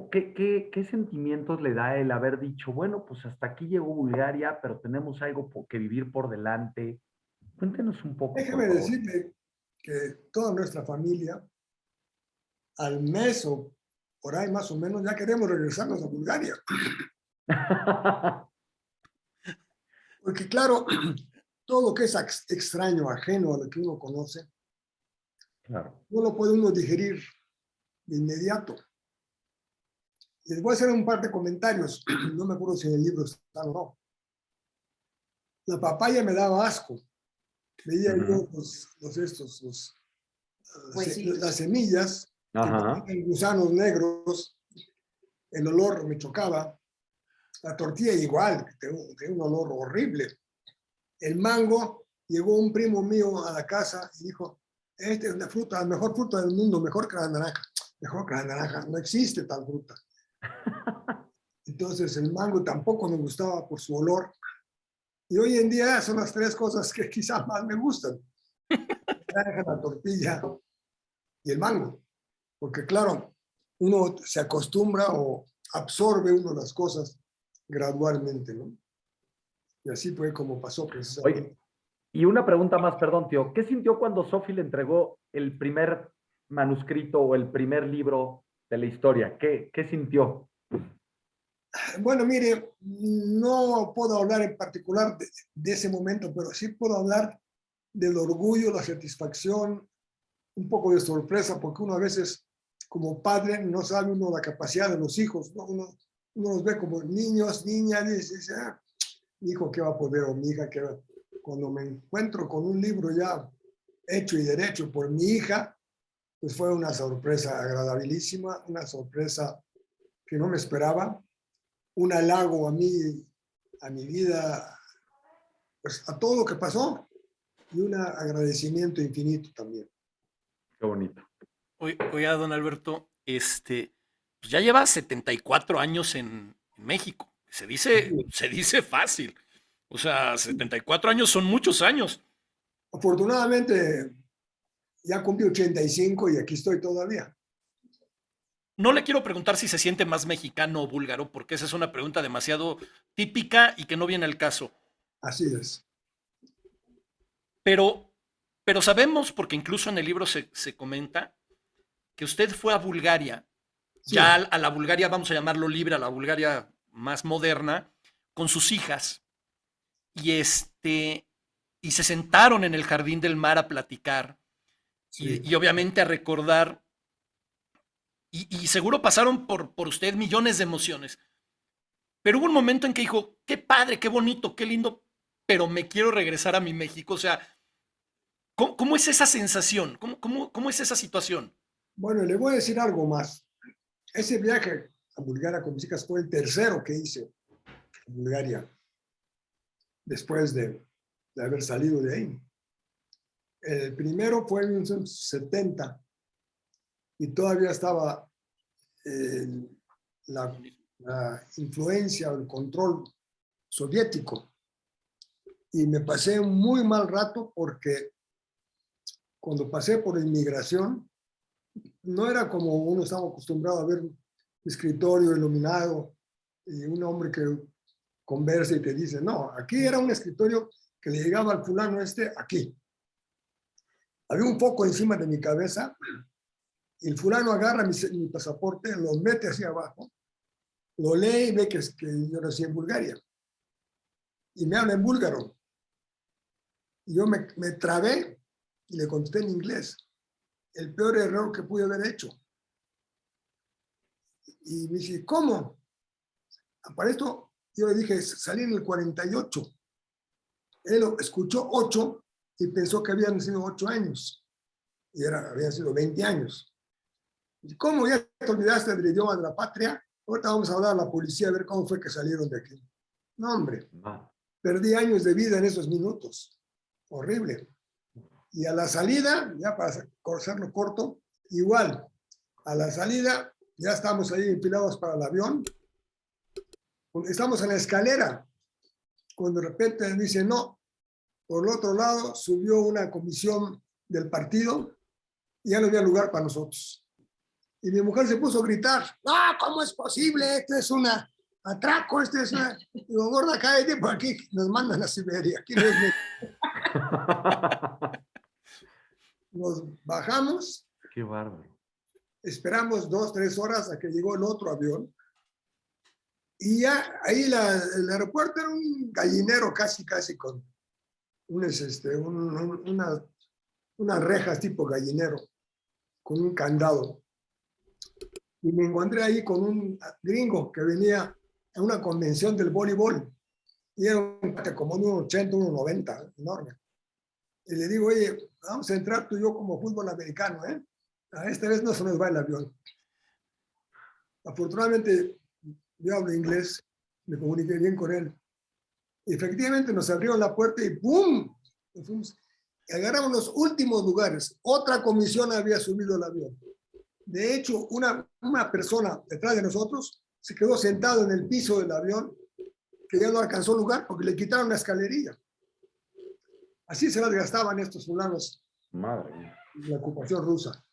qué sentimientos le da el haber dicho, bueno, pues hasta aquí llegó Bulgaria, pero tenemos algo que vivir por delante? Cuéntenos un poco, por Déjeme favor. decirle que toda nuestra familia al mes o por ahí más o menos ya queremos regresarnos a Bulgaria. Porque claro, todo lo que es extraño, ajeno a lo que uno conoce, Claro. no lo puede uno digerir de inmediato. Les voy a hacer un par de comentarios, no me acuerdo si en el libro están o no. La papaya me daba asco. Veía yo Pues sí. las semillas, que Ajá. tenían gusanos negros, el olor me chocaba. La tortilla igual, tenía un olor horrible. El mango, llegó un primo mío a la casa y dijo, esta es una fruta, la mejor fruta del mundo, mejor que la naranja. Mejor que la naranja, no existe tal fruta. Entonces el mango tampoco me gustaba por su olor. Y hoy en día son las tres cosas que quizás más me gustan. La naranja, la tortilla y el mango. Porque claro, uno se acostumbra o absorbe uno las cosas gradualmente, ¿no? Y así fue como pasó precisamente. Oye, y una pregunta más, perdón, tío. ¿Qué sintió cuando Sophie le entregó el primer manuscrito o el primer libro de la historia? ¿Qué sintió? Bueno, mire, no puedo hablar en particular de ese momento, pero sí puedo hablar del orgullo, la satisfacción, un poco de sorpresa, porque uno a veces como padre no sabe uno la capacidad de los hijos, ¿no? Uno los ve como niños, niñas, y dice, ah, mi hijo, ¿qué va a poder? O mi hija, ¿qué va? Cuando me encuentro con un libro ya hecho y derecho por mi hija, pues fue una sorpresa agradabilísima, una sorpresa que no me esperaba, un halago a mí, a mi vida, pues a todo lo que pasó, y un agradecimiento infinito también. Qué bonito. Oiga, don Alberto, pues ya lleva 74 años en México. Se dice fácil. O sea, 74 años son muchos años. Afortunadamente, ya cumplí 85 y aquí estoy todavía. No le quiero preguntar si se siente más mexicano o búlgaro, porque esa es una pregunta demasiado típica y que no viene al caso. Así es. Pero, pero sabemos, porque incluso en el libro se comenta, que usted fue a Bulgaria, Sí, ya a la Bulgaria, vamos a llamarlo libre, a la Bulgaria más moderna, con sus hijas. Y y se sentaron en el jardín del mar a platicar sí. y obviamente a recordar. Y seguro pasaron por usted millones de emociones. Pero hubo un momento en que dijo, qué padre, qué bonito, qué lindo, pero me quiero regresar a mi México. O sea, ¿cómo es esa sensación? ¿Cómo es esa situación? Bueno, le voy a decir algo más. Ese viaje a Bulgaria con mis hijas fue el tercero que hice en Bulgaria, después de haber salido de ahí. El primero fue en 1970 y todavía estaba la influencia o el control soviético. Y me pasé un muy mal rato porque cuando pasé por inmigración, no era como uno estaba acostumbrado a ver un escritorio iluminado y un hombre que conversa y te dice, no, aquí era un escritorio que le llegaba al fulano aquí. Había un foco encima de mi cabeza y el fulano agarra mi pasaporte, lo mete hacia abajo, lo lee y ve que yo nací en Bulgaria. Y me habla en búlgaro. Y yo me trabé y le contesté en inglés. El peor error que pude haber hecho. Y me dice, ¿cómo? Para esto, yo le dije, salí en el 48. Él escuchó 8 y pensó que habían sido 8 años. Y habían sido 20 años. Y ¿cómo ya te olvidaste del idioma de la patria? Ahorita vamos a hablar a la policía a ver cómo fue que salieron de aquí. No, hombre. Perdí años de vida en esos minutos. Horrible. Y a la salida, ya para hacerlo corto, igual. A la salida, ya estamos ahí empilados para el avión. Estamos en la escalera. Cuando de repente dice no. Por el otro lado, subió una comisión del partido y ya no había lugar para nosotros. Y mi mujer se puso a gritar, no, ¿cómo es posible? Esto es un atraco, esto es una... Digo, gorda, cállate, por aquí nos mandan a Siberia. Aquí no es Nos bajamos. Qué bárbaro. esperamos 2, 3 horas a que llegó el otro avión. Y ya ahí el aeropuerto era un gallinero casi con unas rejas tipo gallinero, con un candado. Y me encontré ahí con un gringo que venía a una convención del voleibol. Y era un como un 80, un 90, enorme. Y le digo, oye, vamos a entrar tú y yo como fútbol americano, ¿eh? A esta vez no se nos va el avión. Afortunadamente, yo hablo inglés, me comuniqué bien con él. Y efectivamente nos abrieron la puerta y ¡pum! Nos fuimos. Y agarramos los últimos lugares. Otra comisión había subido el avión. De hecho, una persona detrás de nosotros se quedó sentado en el piso del avión, que ya no alcanzó lugar porque le quitaron la escalerilla. Así se las gastaban estos fulanos. Madre mía. La ocupación rusa.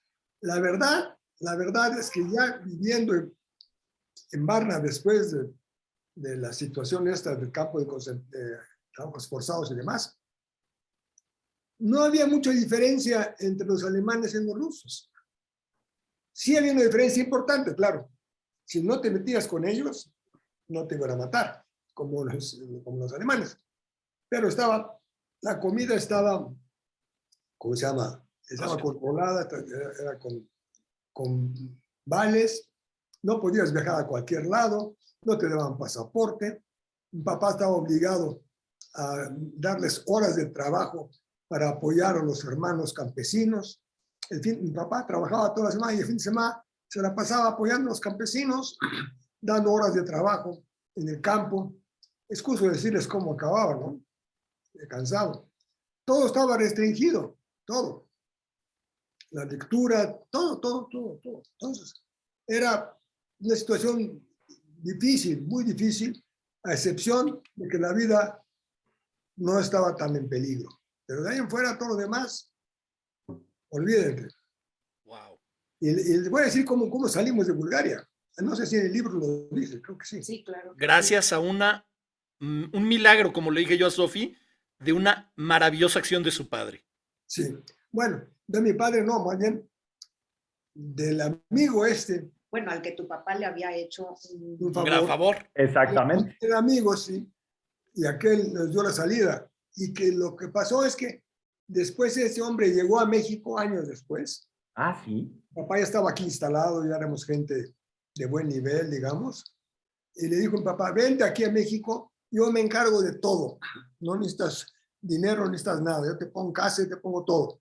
La verdad es que ya viviendo en Varna después de la situación esta del campo de trabajos forzados y demás, no había mucha diferencia entre los alemanes y los rusos. Sí había una diferencia importante, claro. Si no te metías con ellos, no te iban a matar, como los alemanes. Pero la comida estaba, ¿cómo se llama? Estaba controlada, era con vales, no podías viajar a cualquier lado, no te daban pasaporte. Mi papá estaba obligado a darles horas de trabajo para apoyar a los hermanos campesinos. Mi papá trabajaba toda la semana y el fin de semana se la pasaba apoyando a los campesinos, dando horas de trabajo en el campo. Excuso decirles cómo acababa, ¿no? Cansado. Todo estaba restringido, todo. La lectura, todo. Entonces, era una situación difícil, muy difícil, a excepción de que la vida no estaba tan en peligro. Pero de ahí en fuera, todo lo demás, olvídate. Wow. Y les voy a decir cómo salimos de Bulgaria. No sé si en el libro lo dice, creo que sí. Sí, claro. Gracias a un milagro, como le dije yo a Sofi, de una maravillosa acción de su padre. Sí. Bueno, de mi padre no, más bien del amigo este. Bueno, al que tu papá le había hecho Un Un gran favor. Exactamente. Era amigo, sí. Y aquel nos dio la salida. Y que lo que pasó es que después ese hombre llegó a México años después. Ah, sí. Mi papá ya estaba aquí instalado, ya éramos gente de buen nivel, digamos. Y le dijo a mi papá, vente aquí a México, yo me encargo de todo. No necesitas dinero, no necesitas nada. Yo te pongo casa y te pongo todo.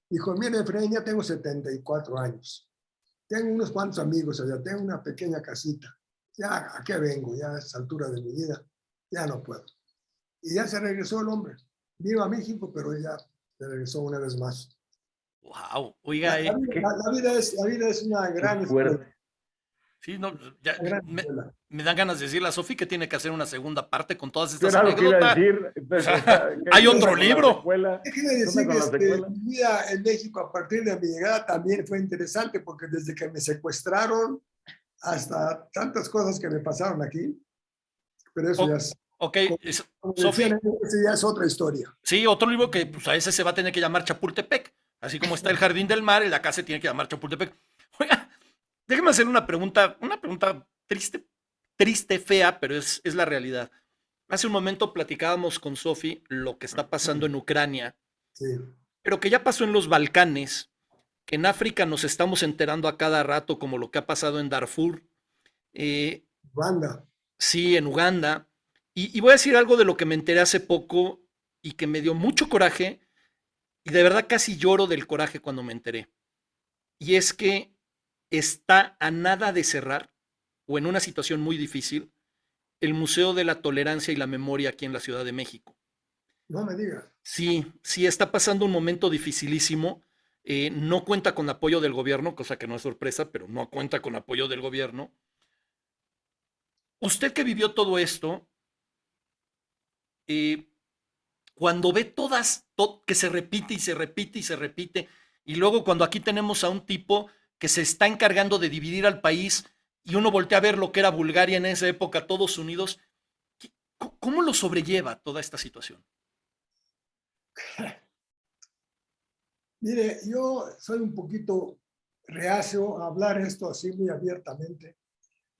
Dijo, mira, Efraín, ya tengo 74 años. Tengo unos cuantos amigos allá, tengo una pequeña casita. Ya, ¿a qué vengo? Ya a esta altura de mi vida, ya no puedo. Y ya se regresó el hombre. Vino a México, pero ya se regresó una vez más. Wow. Oiga, La vida es una gran escuela. Sí, no, ya, Una gran escuela. me dan ganas de decirle a Sofi que tiene que hacer una segunda parte con todas Yo estas era lo que iba a anécdotas. decir. Entonces, ¿qué Hay onda otro con la libro. secuela? Déjenme ¿Qué onda decir con la que secuela? mi vida en México a partir de mi llegada también fue interesante porque desde que me secuestraron hasta tantas cosas que me pasaron aquí, pero eso ya es, Ok, como Sofi, decían, eso ya es otra historia. sí, otro libro que pues, a ese se va a tener que llamar Chapultepec. Así como está el Jardín del Mar, el de acá se tiene que llamar Chapultepec. Oiga, déjeme hacerle una pregunta triste, fea, pero es la realidad. Hace un momento platicábamos con Sofi lo que está pasando en Ucrania, Sí, pero que ya pasó en los Balcanes, que en África nos estamos enterando a cada rato, como lo que ha pasado en Darfur, banda. sí, en Uganda. Y voy a decir algo de lo que me enteré hace poco y que me dio mucho coraje, y de verdad casi lloro del coraje cuando me enteré. Y es que está a nada de cerrar, o en una situación muy difícil, el Museo de la Tolerancia y la Memoria aquí en la Ciudad de México. No me digas. Sí, sí, está pasando un momento dificilísimo. No cuenta con apoyo del gobierno, cosa que no es sorpresa, pero no cuenta con apoyo del gobierno. Usted que vivió todo esto, eh, cuando ve que se repite y se repite y se repite, y luego cuando aquí tenemos a un tipo que se está encargando de dividir al país y uno voltea a ver lo que era Bulgaria en esa época, todos unidos, ¿cómo lo sobrelleva toda esta situación? Mire, yo soy un poquito reacio a hablar esto así muy abiertamente,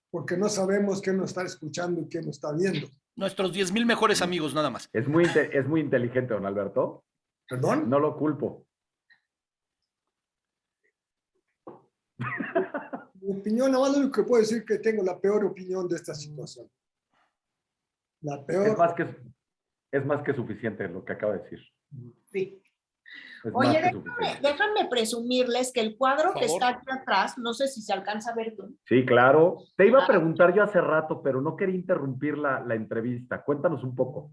porque no sabemos quién nos está escuchando y quién nos está viendo. Nuestros 10,000 mejores amigos, nada más. Es muy inteligente, don Alberto. ¿Perdón? No lo culpo. Mi opinión, nada más lo único que puedo decir es que tengo la peor opinión de esta situación. La peor. Es más que suficiente lo que acaba de decir. Sí. Es Oye, más que suficiente. déjame presumirles que el cuadro Por que favor. está aquí atrás, no sé si se alcanza a ver tú. Sí, claro. Te iba a preguntar yo hace rato, pero no quería interrumpir la entrevista. Cuéntanos un poco.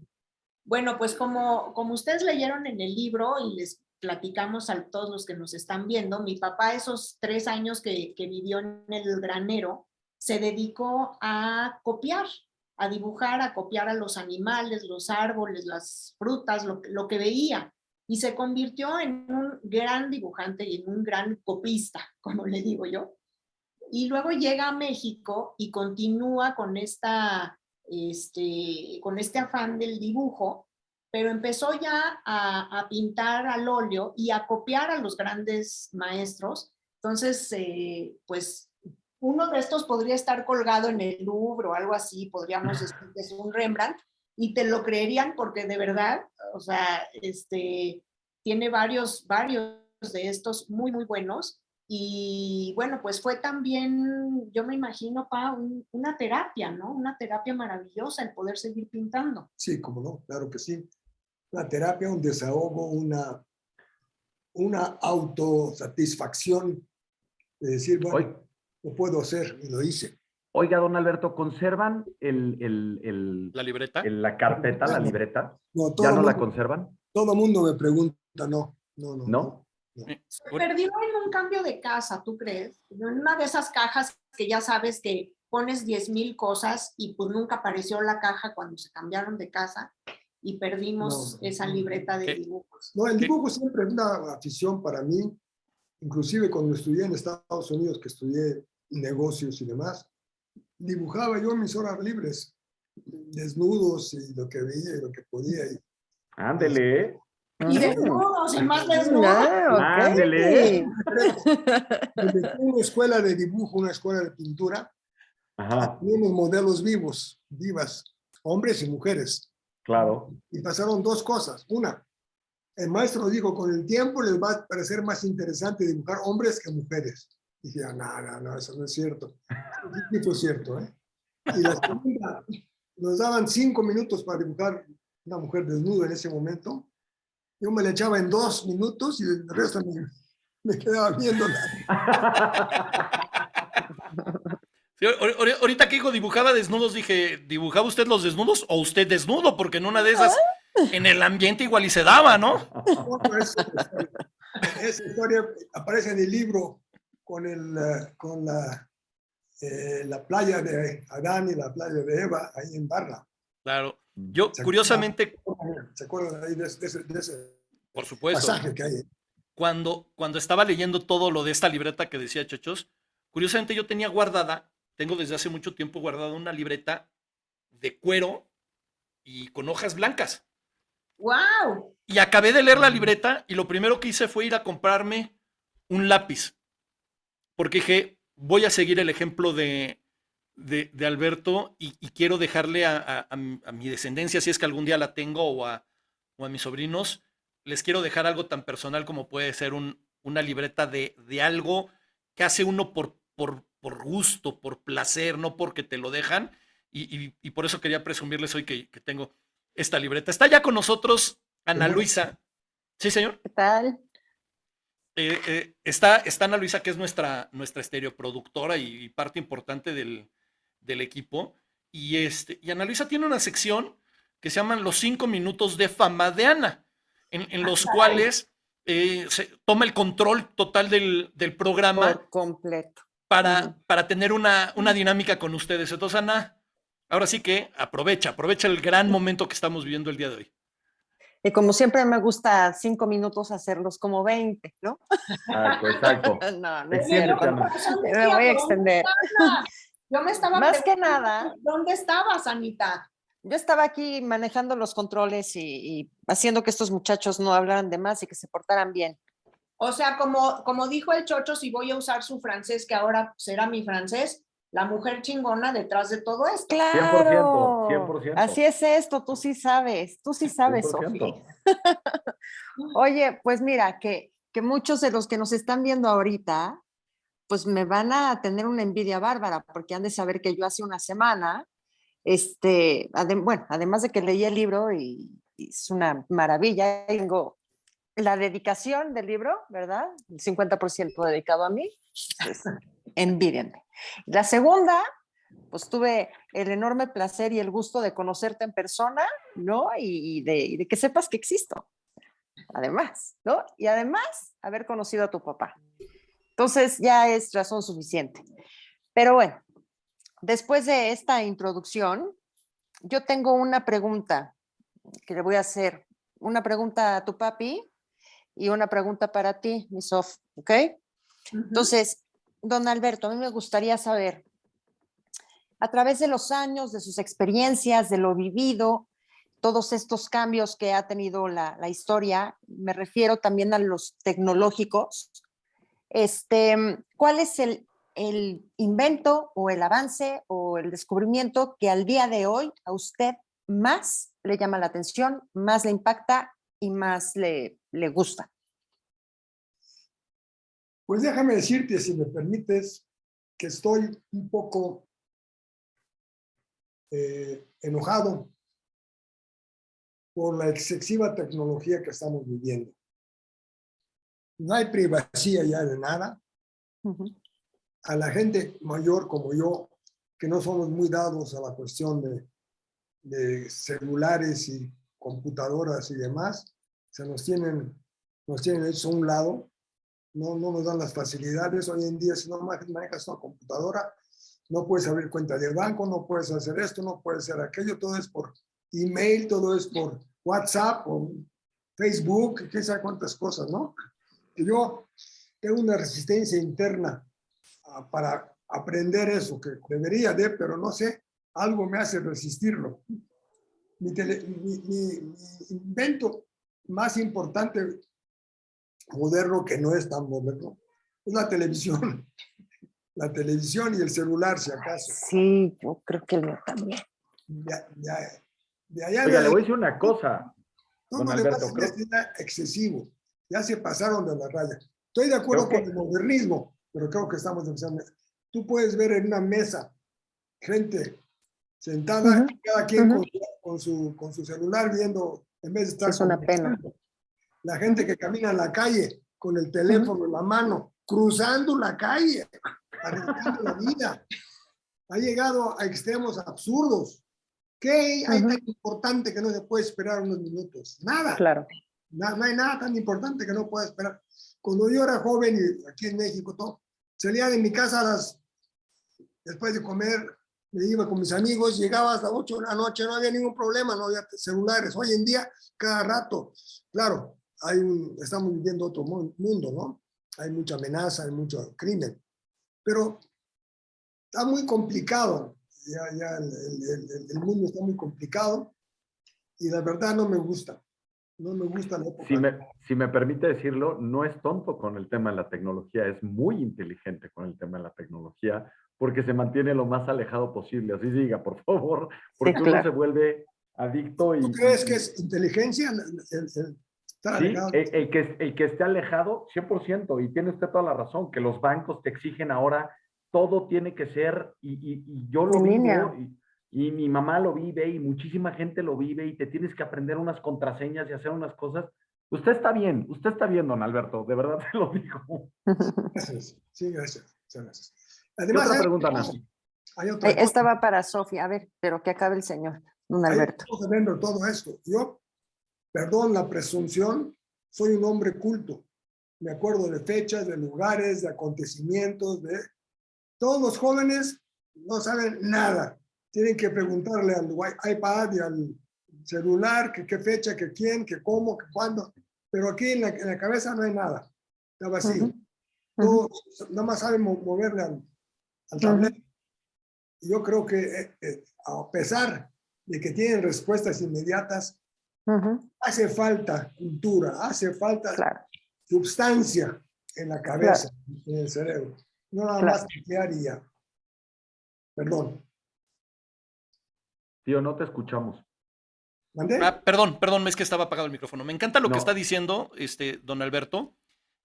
Bueno, pues como ustedes leyeron en el libro y les platicamos a todos los que nos están viendo, mi papá esos 3 años que vivió en el granero, se dedicó a copiar, a dibujar, a copiar a los animales, los árboles, las frutas, lo que veía. Y se convirtió en un gran dibujante y en un gran copista, como le digo yo. Y luego llega a México y continúa con con este afán del dibujo, pero empezó ya a pintar al óleo y a copiar a los grandes maestros. Entonces, pues uno de estos podría estar colgado en el Louvre o algo así, podríamos decir que es un Rembrandt, y te lo creerían porque de verdad, o sea, tiene varios de estos muy, muy buenos. Y bueno, pues fue también, yo me imagino, una terapia, ¿no? Una terapia maravillosa el poder seguir pintando. Sí, cómo no, claro que sí. Una terapia, un desahogo, una autosatisfacción de decir, bueno, lo puedo hacer y lo hice. Oiga, don Alberto, ¿conservan La libreta. la carpeta, la libreta? No, ¿Ya no mundo, la conservan? todo el mundo me pregunta, no. ¿No? Se perdió en un cambio de casa, ¿tú crees? En una de esas cajas que ya sabes que pones 10,000 cosas y pues nunca apareció la caja cuando se cambiaron de casa y perdimos esa libreta de dibujos. No, el dibujo siempre es una afición para mí, inclusive cuando estudié en Estados Unidos, que estudié negocios y demás, dibujaba yo en mis horas libres, desnudos y lo que veía y lo que podía. Ándele. Y desnudos, y más desnudos. Ándele. Desde una escuela de dibujo, una escuela de pintura, teníamos modelos vivas, hombres y mujeres. Claro. Y pasaron 2 cosas. Una, el maestro dijo, con el tiempo les va a parecer más interesante dibujar hombres que mujeres. Dije, no, eso no es cierto. Sí, fue cierto, ¿eh? Y la segunda, nos daban 5 minutos para dibujar una mujer desnuda en ese momento. Yo me la echaba en 2 minutos y el resto me quedaba viéndola. Sí, ahorita que dijo dibujaba desnudos, dije, ¿dibujaba usted los desnudos o usted desnudo? Porque en una de esas, en el ambiente igual y se daba, ¿no? Esa historia aparece en el libro con la playa de Adán y la playa de Eva, ahí en Barra. Claro. Yo, curiosamente... ¿Se acuerdan ahí de ese por supuesto, pasaje que hay? Cuando estaba leyendo todo lo de esta libreta que decía Chochos, curiosamente yo tengo desde hace mucho tiempo guardada una libreta de cuero y con hojas blancas. ¡Wow! Y acabé de leer la libreta y lo primero que hice fue ir a comprarme un lápiz. Porque dije, voy a seguir el ejemplo de Alberto y quiero dejarle a mi descendencia, si es que algún día la tengo, o a mis sobrinos, les quiero dejar algo tan personal como puede ser una libreta de algo que hace uno por gusto, por placer, no porque te lo dejan. Y por eso quería presumirles hoy que tengo esta libreta. Está ya con nosotros Ana Luisa. ¿Sí, señor? ¿Qué tal? Está Ana Luisa, que es nuestra estereoproductora y parte importante del equipo. Y Ana Luisa tiene una sección que se llaman los 5 minutos de fama de Ana, en los cuales se toma el control total del programa. Por completo. Para tener una dinámica con ustedes. Entonces, Ana, ahora sí que aprovecha el gran momento que estamos viviendo el día de hoy. Y como siempre me gusta 5 minutos hacerlos como 20, ¿no? Exacto. No es cierto. Me voy a extender. Yo me estaba Más que nada. ¿Dónde estabas, Anita? Yo estaba aquí manejando los controles y haciendo que estos muchachos no hablaran de más y que se portaran bien. O sea, como dijo el Chocho, si voy a usar su francés, que ahora será mi francés, la mujer chingona detrás de todo esto. Claro, 100%. así es esto, tú sí sabes, Sofía. 100%. Oye, pues mira, que muchos de los que nos están viendo ahorita, pues me van a tener una envidia bárbara, porque han de saber que yo hace una semana, bueno, además de que leí el libro y es una maravilla, tengo la dedicación del libro, ¿verdad? El 50% dedicado a mí, pues envídienme. La segunda, pues tuve el enorme placer y el gusto de conocerte en persona, ¿no? Y de que sepas que existo, además, ¿no? Y además, haber conocido a tu papá. Entonces, ya es razón suficiente. Pero bueno, después de esta introducción, yo tengo una pregunta que le voy a hacer. Una pregunta a tu papi y una pregunta para ti, mi Sof, ¿ok? Entonces, don Alberto, a mí me gustaría saber, a través de los años, de sus experiencias, de lo vivido, todos estos cambios que ha tenido la historia, me refiero también a los tecnológicos, ¿cuál es el invento o el avance o el descubrimiento que al día de hoy a usted más le llama la atención, más le impacta y más le gusta? Pues déjame decirte, si me permites, que estoy un poco enojado por la excesiva tecnología que estamos viviendo. No hay privacidad ya de nada. A la gente mayor como yo, que no somos muy dados a la cuestión de celulares y computadoras y demás, nos tienen hechos a un lado, no nos dan las facilidades. Hoy en día, si no manejas una computadora, no puedes abrir cuenta de banco, no puedes hacer esto, no puedes hacer aquello, todo es por email, todo es por WhatsApp o Facebook, qué sabe cuántas cosas, ¿no? Que yo tengo una resistencia interna para aprender eso, que debería de, pero no sé, algo me hace resistirlo. Mi invento más importante, moderno, que no es tan moderno, es la televisión. La televisión y el celular, si acaso. Sí, yo creo que el mío también. De allá Oiga, le voy a decir una cosa, todo don lo Alberto. demás es excesivo. Ya se pasaron de la raya. Estoy de acuerdo con el modernismo, pero creo que estamos empezando. Tú puedes ver en una mesa gente sentada, cada quien con su celular viendo, en vez de estar es una pena. La gente que camina en la calle con el teléfono en la mano, cruzando la calle, arriesgando la vida. Ha llegado a extremos absurdos. ¿Qué hay tan importante que no se puede esperar unos minutos? Nada. Claro. No hay nada tan importante que no pueda esperar. Cuando yo era joven, y aquí en México, todo, salía de mi casa después de comer, me iba con mis amigos, llegaba hasta 8 de la noche, no había ningún problema, no había celulares. Hoy en día, cada rato, claro, estamos viviendo otro mundo, ¿no? Hay mucha amenaza, hay mucho crimen, pero está muy complicado. Ya el mundo está muy complicado y la verdad no me gusta. No me gusta la época. Si me permite decirlo, no es tonto con el tema de la tecnología, es muy inteligente con el tema de la tecnología, porque se mantiene lo más alejado posible. Así diga, por favor, porque Sí, claro. uno se vuelve adicto. ¿Tú crees que es inteligencia estar alejado? El que esté alejado, 100%, y tiene usted toda la razón, que los bancos te exigen ahora, todo tiene que ser, y yo lo vivo, y mi mamá lo vive, y muchísima gente lo vive, y te tienes que aprender unas contraseñas y hacer unas cosas. Usted está bien, don Alberto, de verdad se lo digo. Gracias. Sí, gracias. Gracias. Además, ¿qué otra pregunta, Nancy? Esta va para Sofía, a ver, pero que acabe el señor, don Alberto. Estamos viendo todo esto. Yo, perdón la presunción, soy un hombre culto. Me acuerdo de fechas, de lugares, de acontecimientos, de... Todos los jóvenes no saben nada. Tienen que preguntarle al iPad y al celular que qué fecha, que quién, que cómo, que cuándo. Pero aquí en la cabeza no hay nada. Está vacío. Todos nada más saben moverle al tablero. Y yo creo que a pesar de que tienen respuestas inmediatas, hace falta cultura, hace falta substancia en la cabeza, en el cerebro. No nada Claro. más teclear y ya. Perdón. Tío, no te escuchamos. ¿Mandé? Perdón, es que estaba apagado el micrófono. Me encanta lo que No. está diciendo don Alberto.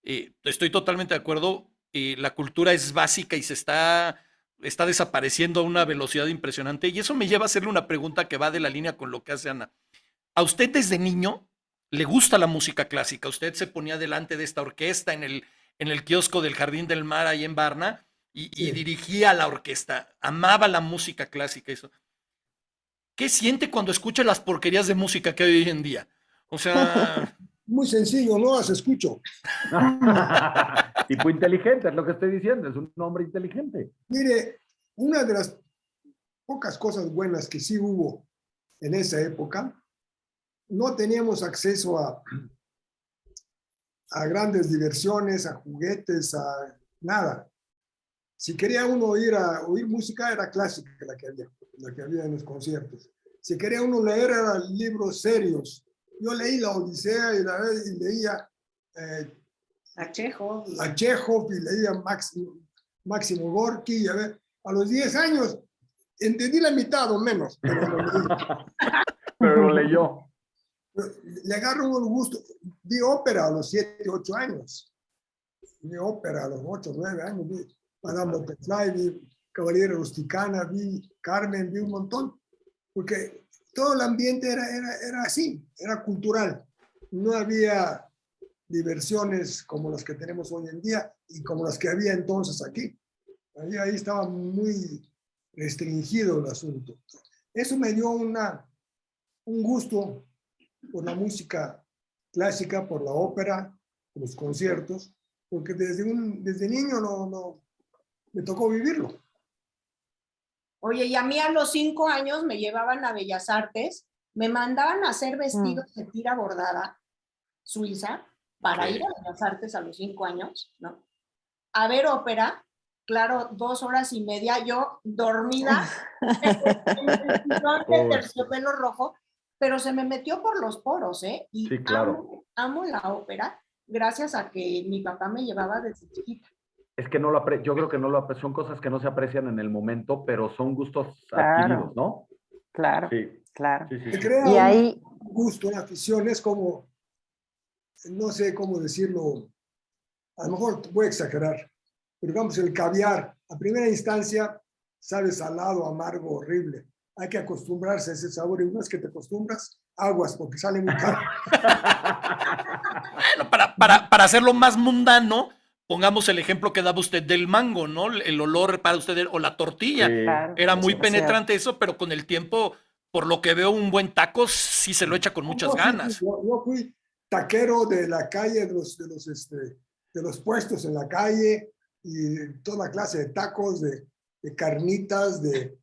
Estoy totalmente de acuerdo. La cultura es básica y está desapareciendo a una velocidad impresionante. Y eso me lleva a hacerle una pregunta que va de la línea con lo que hace Ana. ¿A usted desde niño le gusta la música clásica? ¿Usted se ponía delante de esta orquesta en el kiosco del Jardín del Mar ahí en Varna y Sí. dirigía la orquesta? Amaba la música clásica. Eso. ¿Qué siente cuando escucha las porquerías de música que hay hoy en día? O sea, Muy sencillo, no las escucho. Tipo inteligente, es lo que estoy diciendo, es un hombre inteligente. Mire, una de las pocas cosas buenas que sí hubo en esa época, no teníamos acceso a grandes diversiones, a juguetes, a nada. Si quería uno ir a oír música, era clásica la que había en los conciertos. Si quería uno leer, eran libros serios. Yo leí la Odisea y leía A Chekhov. a Chekhov y leía Máximo Gorki. A los 10 años entendí la mitad o menos, pero lo leí. Pero lo leyó. Le agarro un gusto. Vi ópera a los 7, 8 años. Vi ópera a los 8, 9 años. Vi Madame Butterfly, vi Caballera Rusticana, vi Carmen, vi un montón. Porque todo el ambiente era así, era cultural. No había diversiones como las que tenemos hoy en día y como las que había entonces aquí. Ahí estaba muy restringido el asunto. Eso me dio un gusto por la música clásica, por la ópera, por los conciertos, porque desde niño no me tocó vivirlo. Oye, y a mí a los 5 años me llevaban a Bellas Artes, me mandaban a hacer vestidos de tira bordada suiza para ir a Bellas Artes a los 5 años, ¿no? A ver ópera, claro, 2 horas y media, yo dormida en el sillón de terciopelo rojo, pero se me metió por los poros, ¿eh? Y Sí, claro. amo la ópera gracias a que mi papá me llevaba desde chiquita. Es que yo creo que son cosas que no se aprecian en el momento, pero son gustos Claro. adquiridos, ¿no? Claro, Sí, claro. sí, sí. Se Sí. crea Y ahí, un gusto, una afición, es como, no sé cómo decirlo, a lo mejor voy a exagerar, pero digamos el caviar, a primera instancia sabe salado, amargo, horrible. Hay que acostumbrarse a ese sabor y una vez que te acostumbras, aguas porque sale muy caro. bueno, para hacerlo más mundano, pongamos el ejemplo que daba usted del mango, ¿no? El olor para usted o la tortilla. Sí. claro, Era muy demasiado. penetrante eso, pero con el tiempo, por lo que veo, un buen taco sí se lo echa con muchas No, sí, ganas. yo fui taquero de la calle, de los puestos en la calle y toda clase de tacos, de carnitas, de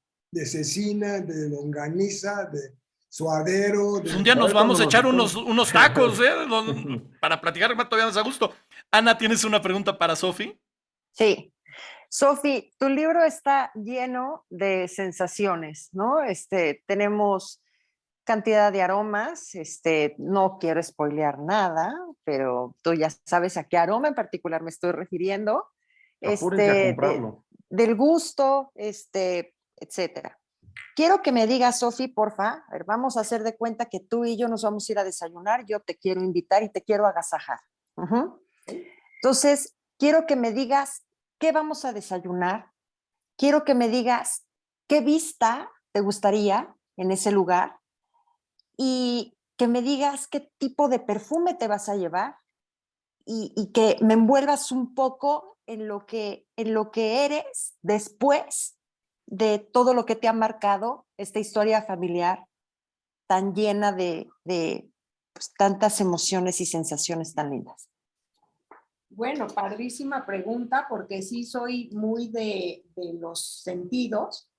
cecina, de longaniza, de suadero. Pues un día nos vamos a echar unos tacos, ¿eh? Para platicar más todavía más a gusto. Ana, ¿tienes una pregunta para Sofi? Sí. Sofi, tu libro está lleno de sensaciones, ¿no? Tenemos cantidad de aromas, no quiero spoilear nada, pero tú ya sabes a qué aroma en particular me estoy refiriendo. Apúrense a comprarlo. Del gusto, etcétera. Quiero que me digas, Sofi, porfa, a ver, vamos a hacer de cuenta que tú y yo nos vamos a ir a desayunar, yo te quiero invitar y te quiero agasajar. Entonces, quiero que me digas qué vamos a desayunar, quiero que me digas qué vista te gustaría en ese lugar y que me digas qué tipo de perfume te vas a llevar y que me envuelvas un poco en lo que eres después de todo lo que te ha marcado esta historia familiar tan llena de pues, tantas emociones y sensaciones tan lindas. Bueno, padrísima pregunta, porque sí soy muy de los sentidos.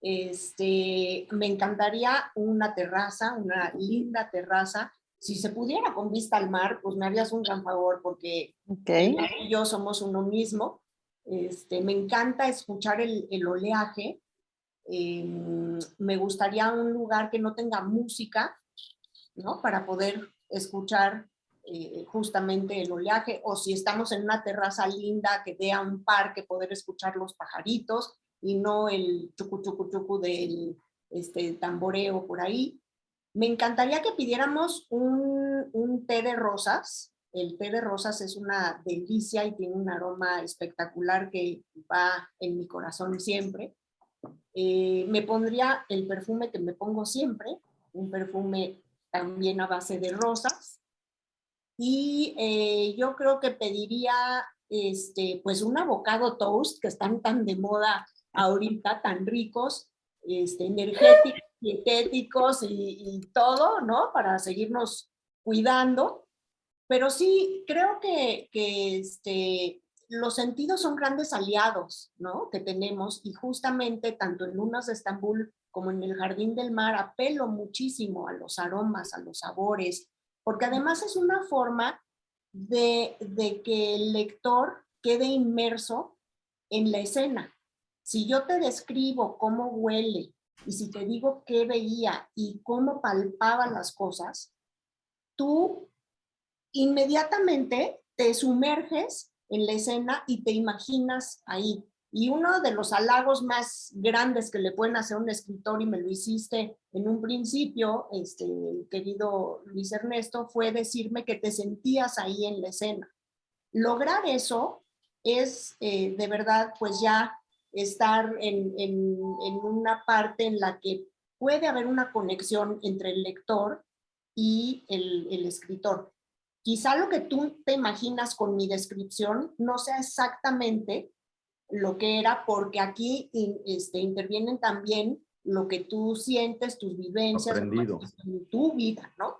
Me encantaría una terraza, una linda terraza. Si se pudiera con vista al mar, pues me harías un gran favor, porque ella y yo somos uno mismo. Me encanta escuchar el oleaje. Me gustaría un lugar que no tenga música, ¿no? Para poder escuchar justamente el oleaje, o si estamos en una terraza linda que dé a un parque, poder escuchar los pajaritos y no el chucu chucu chucu del tamboreo por ahí. Me encantaría que pidiéramos un té de rosas. El té de rosas es una delicia y tiene un aroma espectacular que va en mi corazón siempre. Me pondría el perfume que me pongo siempre, un perfume también a base de rosas. Y yo creo que pediría pues un avocado toast, que están tan de moda ahorita, tan ricos, energéticos, dietéticos y todo, ¿no? Para seguirnos cuidando. Pero sí, creo que los sentidos son grandes aliados, ¿no? Que tenemos, y justamente tanto en Lunas de Estambul como en el Jardín del Mar apelo muchísimo a los aromas, a los sabores, porque además es una forma de que el lector quede inmerso en la escena. Si yo te describo cómo huele y si te digo qué veía y cómo palpaba las cosas, tú inmediatamente te sumerges en la escena y te imaginas ahí. Y uno de los halagos más grandes que le pueden hacer a un escritor, y me lo hiciste en un principio, querido Luis Ernesto, fue decirme que te sentías ahí en la escena. Lograr eso es de verdad pues ya estar en una parte en la que puede haber una conexión entre el lector y el escritor. Quizá lo que tú te imaginas con mi descripción no sea exactamente lo que era, porque aquí intervienen también lo que tú sientes, tus vivencias, Aprendido. tu vida, ¿no?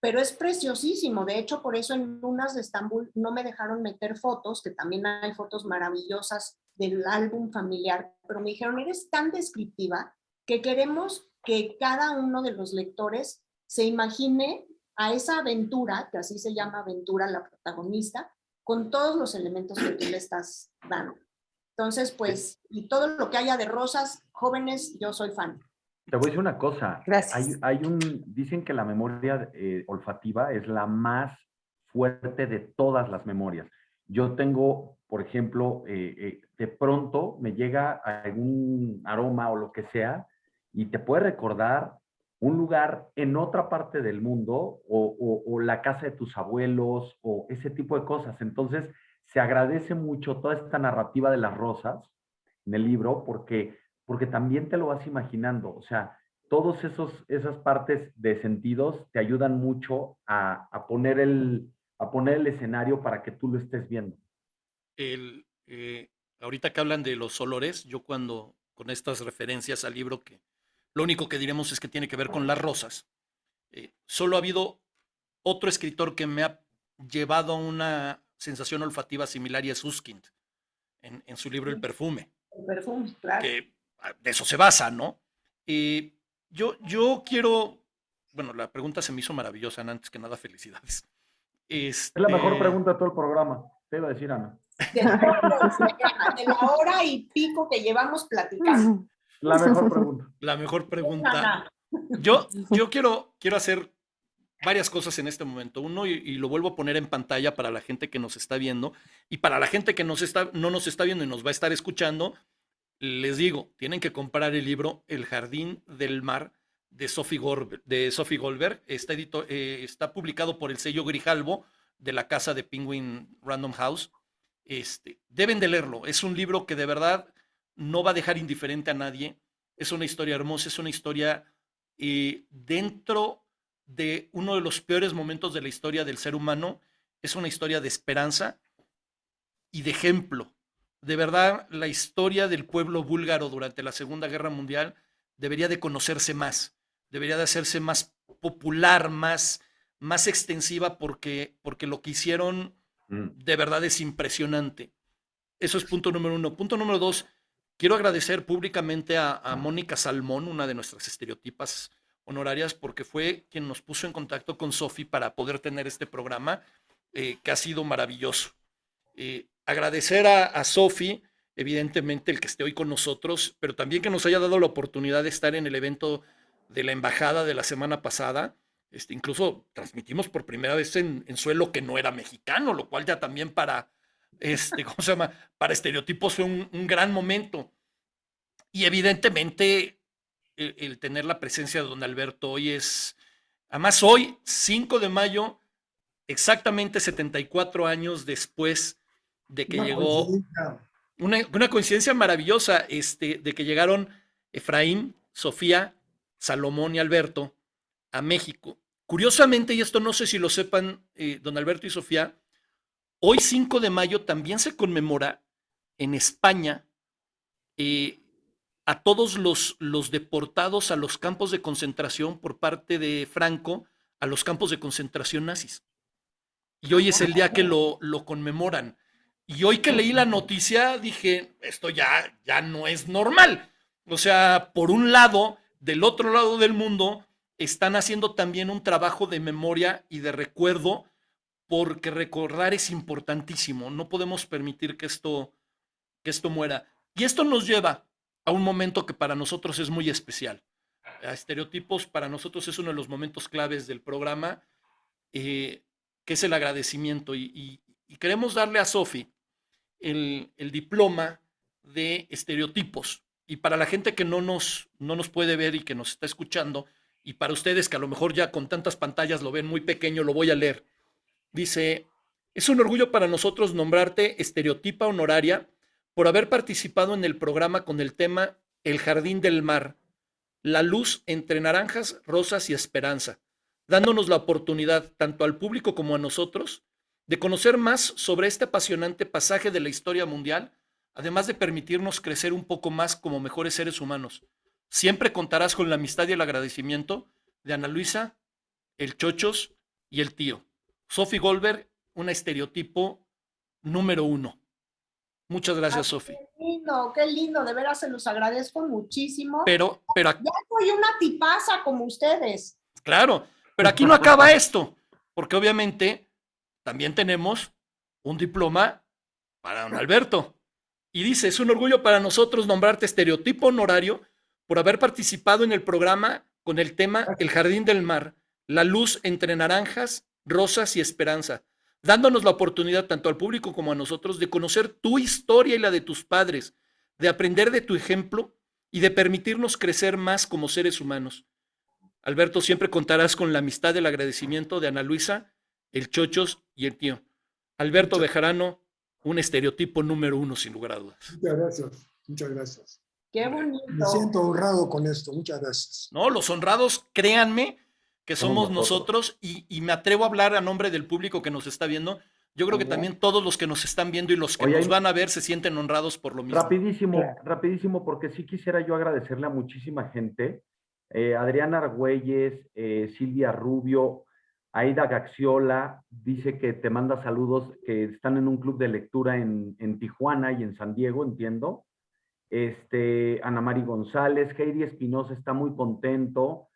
Pero es preciosísimo. De hecho, por eso en Lunas de Estambul no me dejaron meter fotos, que también hay fotos maravillosas del álbum familiar, pero me dijeron, eres tan descriptiva que queremos que cada uno de los lectores se imagine a esa aventura, que así se llama aventura la protagonista, con todos los elementos que tú le estás dando. Entonces, pues, y todo lo que haya de rosas, jóvenes, yo soy fan. Te voy a decir una cosa. Gracias. Dicen que la memoria olfativa es la más fuerte de todas las memorias. Yo tengo, por ejemplo, de pronto me llega algún aroma o lo que sea y te puede recordar un lugar en otra parte del mundo o la casa de tus abuelos o ese tipo de cosas. Entonces, se agradece mucho toda esta narrativa de las rosas en el libro porque también te lo vas imaginando. O sea, todas esas partes de sentidos te ayudan mucho a poner el escenario para que tú lo estés viendo. El, ahorita que hablan de los olores, yo cuando, con estas referencias al libro, que lo único que diremos es que tiene que ver con las rosas, solo ha habido otro escritor que me ha llevado a una sensación olfativa similar y es Suskind, en su libro El perfume. El perfume, claro. Que de eso se basa, ¿no? Yo quiero, bueno, la pregunta se me hizo maravillosa, Ana, antes que nada, felicidades. Es la mejor pregunta de todo el programa, te iba a decir, Ana. De la hora y pico que llevamos platicando. La mejor pregunta. La mejor pregunta. Yo quiero hacer varias cosas en este momento. Uno, y lo vuelvo a poner en pantalla para la gente que nos está viendo y para la gente que no nos está viendo y nos va a estar escuchando. Les digo, tienen que comprar el libro El Jardín del Mar de Sophie Goldberg. Está publicado por el sello Grijalbo de la casa de Penguin Random House. Deben de leerlo. Es un libro que de verdad no va a dejar indiferente a nadie. Es una historia hermosa, es una historia dentro de uno de los peores momentos de la historia del ser humano. Es una historia de esperanza y de ejemplo. De verdad, la historia del pueblo búlgaro durante la Segunda Guerra Mundial debería de conocerse más, debería de hacerse más popular, más extensiva, porque lo que hicieron de verdad es impresionante. Eso es punto número uno. Punto número dos, quiero agradecer públicamente a Mónica Salmón, una de nuestras estereotipas honorarias, porque fue quien nos puso en contacto con Sophie para poder tener este programa, que ha sido maravilloso. Agradecer a Sophie, evidentemente, el que esté hoy con nosotros, pero también que nos haya dado la oportunidad de estar en el evento de la embajada de la semana pasada, Incluso transmitimos por primera vez en suelo que no era mexicano, lo cual ya también para, ¿cómo se llama? Para Estereotipos fue un gran momento. Y evidentemente el tener la presencia de don Alberto hoy es, además hoy, 5 de mayo, exactamente 74 años después de que Una llegó, coincidencia. una coincidencia maravillosa, de que llegaron Efraín, Sofía, Salomón y Alberto a México. Curiosamente, y esto no sé si lo sepan, don Alberto y Sofía, hoy 5 de mayo también se conmemora en España eh, a todos los deportados a los campos de concentración por parte de Franco, a los campos de concentración nazis. Y hoy es el día que lo conmemoran. Y hoy que leí la noticia dije, esto ya no es normal. O sea, por un lado, del otro lado del mundo, están haciendo también un trabajo de memoria y de recuerdo, porque recordar es importantísimo. No podemos permitir que esto muera. Y esto nos lleva a un momento que para nosotros es muy especial. A Estereotipos para nosotros es uno de los momentos claves del programa, que es el agradecimiento. Y queremos darle a Sofi el diploma de Estereotipos. Y para la gente que no nos puede ver y que nos está escuchando, y para ustedes que a lo mejor ya con tantas pantallas lo ven muy pequeño, lo voy a leer. Dice, es un orgullo para nosotros nombrarte estereotipa honoraria por haber participado en el programa con el tema El Jardín del Mar, la luz entre naranjas, rosas y esperanza, dándonos la oportunidad, tanto al público como a nosotros, de conocer más sobre este apasionante pasaje de la historia mundial, además de permitirnos crecer un poco más como mejores seres humanos. Siempre contarás con la amistad y el agradecimiento de Ana Luisa, el Chochos y el tío. Sophie Goldberg, un estereotipo número 1. Muchas gracias, Sophie. Qué lindo, de veras se los agradezco muchísimo. Pero, Ya soy una tipaza como ustedes. claro, pero aquí no acaba esto, porque obviamente también tenemos un diploma para don Alberto. Y dice, es un orgullo para nosotros nombrarte estereotipo honorario por haber participado en el programa con el tema El Jardín del Mar, la luz entre naranjas, rosas y esperanza, dándonos la oportunidad tanto al público como a nosotros de conocer tu historia y la de tus padres, de aprender de tu ejemplo y de permitirnos crecer más como seres humanos. Alberto, siempre contarás con la amistad y el agradecimiento de Ana Luisa, el Chochos y el tío. Alberto Bejarano, un estereotipo número 1, sin lugar a dudas. Muchas gracias. Muchas gracias. Qué bonito. Me siento honrado con esto. Muchas gracias. No, los honrados, créanme que somos nosotros y me atrevo a hablar a nombre del público que nos está viendo. Yo creo que también todos los que nos están viendo y los que nos van a ver se sienten honrados por lo mismo. Rapidísimo, porque sí quisiera yo agradecerle a muchísima gente. Adriana Argüelles, Silvia Rubio, Aida Gaxiola, dice que te manda saludos, que están en un club de lectura en Tijuana y en San Diego, entiendo. Ana Mari González, Heidi Espinosa está muy contento,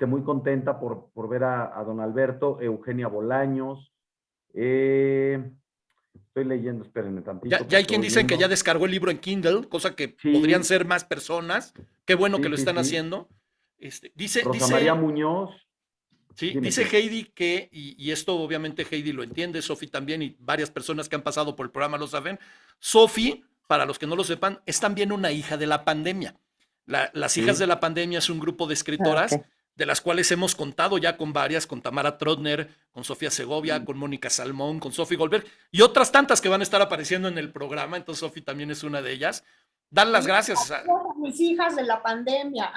muy contenta por ver a don Alberto, Eugenia Bolaños. Estoy leyendo, espérenme tantito. Ya hay quien dicen que ya descargó el libro en Kindle, cosa que podrían ser más personas. Qué bueno que lo están haciendo. Dice María Muñoz. Sí, dice Heidi que, y esto obviamente Heidi lo entiende, Sofi también, y varias personas que han pasado por el programa lo saben. Sofi, para los que no lo sepan, es también una hija de la pandemia. Las hijas de la pandemia es un grupo de escritoras de las cuales hemos contado ya con varias, con Tamara Trotner, con Sofía Segovia, con Mónica Salmón, con Sophie Goldberg y otras tantas que van a estar apareciendo en el programa. Entonces Sofi también es una de ellas. Dan las gracias a mis hijas de la pandemia.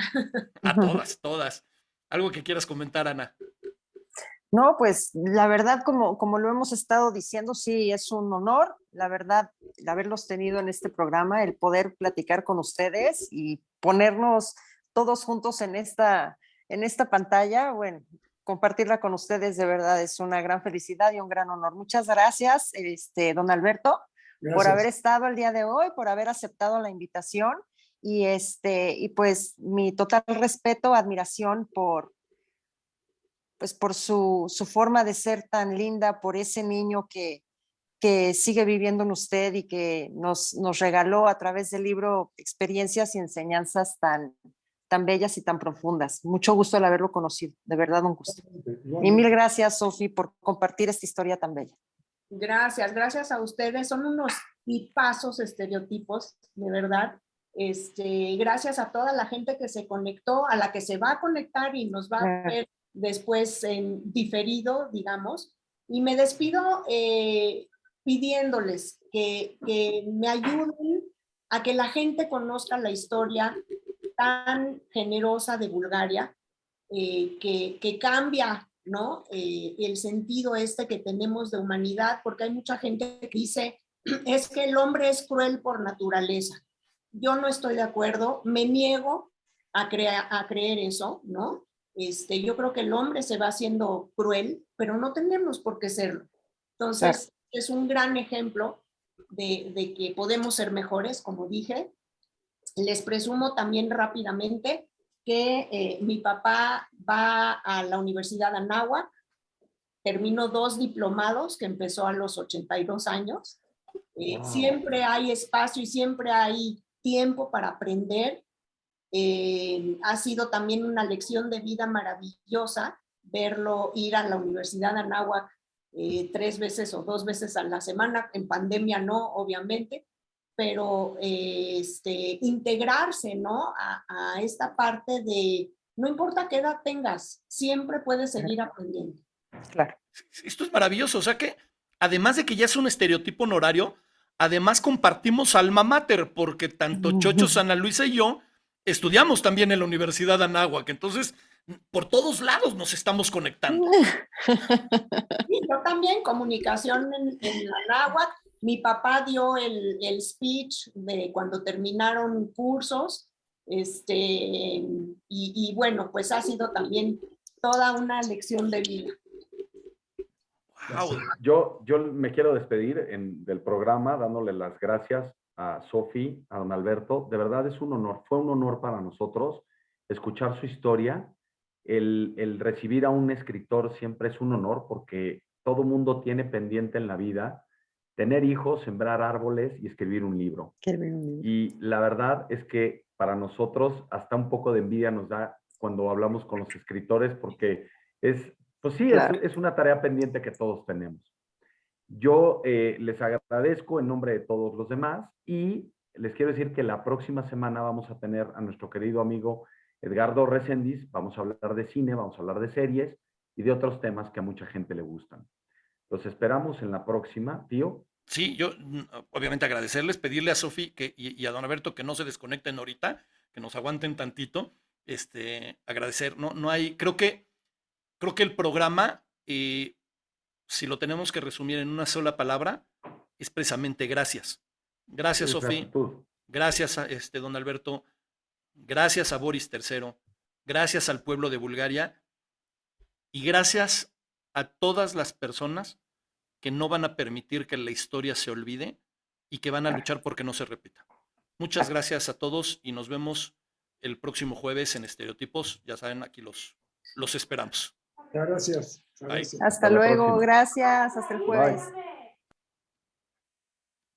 A todas. ¿Algo que quieras comentar, Ana? No, pues la verdad, como lo hemos estado diciendo, sí, es un honor, la verdad, el haberlos tenido en este programa, el poder platicar con ustedes y ponernos todos juntos en esta pantalla, bueno, compartirla con ustedes de verdad es una gran felicidad y un gran honor. Muchas gracias, don Alberto, por haber estado el día de hoy, por haber aceptado la invitación y pues mi total respeto, admiración por su forma de ser tan linda, por ese niño que sigue viviendo en usted y que nos regaló a través del libro experiencias y enseñanzas tan tan bellas y tan profundas. Mucho gusto al haberlo conocido, de verdad un gusto. Y mil gracias, Sofi, por compartir esta historia tan bella. Gracias, gracias a ustedes. Son unos tipazos estereotipos, de verdad. Gracias a toda la gente que se conectó, a la que se va a conectar y nos va a ver después en diferido, digamos. Y me despido pidiéndoles que me ayuden a que la gente conozca la historia tan generosa de Bulgaria, que cambia, ¿no? El sentido que tenemos de humanidad, porque hay mucha gente que dice, es que el hombre es cruel por naturaleza. Yo no estoy de acuerdo, me niego a creer eso, ¿no? Yo creo que el hombre se va haciendo cruel, pero no tenemos por qué serlo. Entonces, es un gran ejemplo de que podemos ser mejores, como dije. Les presumo también rápidamente que mi papá va a la Universidad de Anáhuac, terminó 2 diplomados que empezó a los 82 años. Wow. Siempre hay espacio y siempre hay tiempo para aprender. Ha sido también una lección de vida maravillosa verlo ir a la Universidad de Anáhuac 3 veces o 2 veces a la semana, en pandemia no, obviamente, pero integrarse, ¿no? A esta parte de, no importa qué edad tengas, siempre puedes seguir aprendiendo. Claro. Esto es maravilloso, o sea que además de que ya es un estereotipo honorario, además compartimos alma mater, porque tanto Chocho Ana Luisa y yo estudiamos también en la Universidad de Anáhuac, entonces por todos lados nos estamos conectando. Sí, yo también, comunicación en la Anáhuac. Mi papá dio el speech de cuando terminaron cursos, y bueno, pues ha sido también toda una lección de vida. Wow. Yo me quiero despedir del programa dándole las gracias a Sofi, a don Alberto. De verdad es un honor, fue un honor para nosotros escuchar su historia. El recibir a un escritor siempre es un honor porque todo mundo tiene pendiente en la vida tener hijos, sembrar árboles y escribir un libro. Y la verdad es que para nosotros hasta un poco de envidia nos da cuando hablamos con los escritores porque pues sí, claro, es una tarea pendiente que todos tenemos. Yo les agradezco en nombre de todos los demás y les quiero decir que la próxima semana vamos a tener a nuestro querido amigo Edgardo Reséndiz. Vamos a hablar de cine, vamos a hablar de series y de otros temas que a mucha gente le gustan. Los esperamos en la próxima, tío. Sí, yo obviamente agradecerles, pedirle a Sofi y a don Alberto que no se desconecten ahorita, que nos aguanten tantito, agradecer, no hay, creo que el programa, si lo tenemos que resumir en una sola palabra, es precisamente gracias. Gracias, Sofi. Gracias a don Alberto. Gracias a Boris III. Gracias al pueblo de Bulgaria. Y gracias a todas las personas que no van a permitir que la historia se olvide y que van a luchar porque no se repita. Muchas gracias a todos y nos vemos el próximo jueves en Estereotipos. Ya saben, aquí los esperamos. Gracias. Hasta luego, gracias, hasta el jueves. Bye.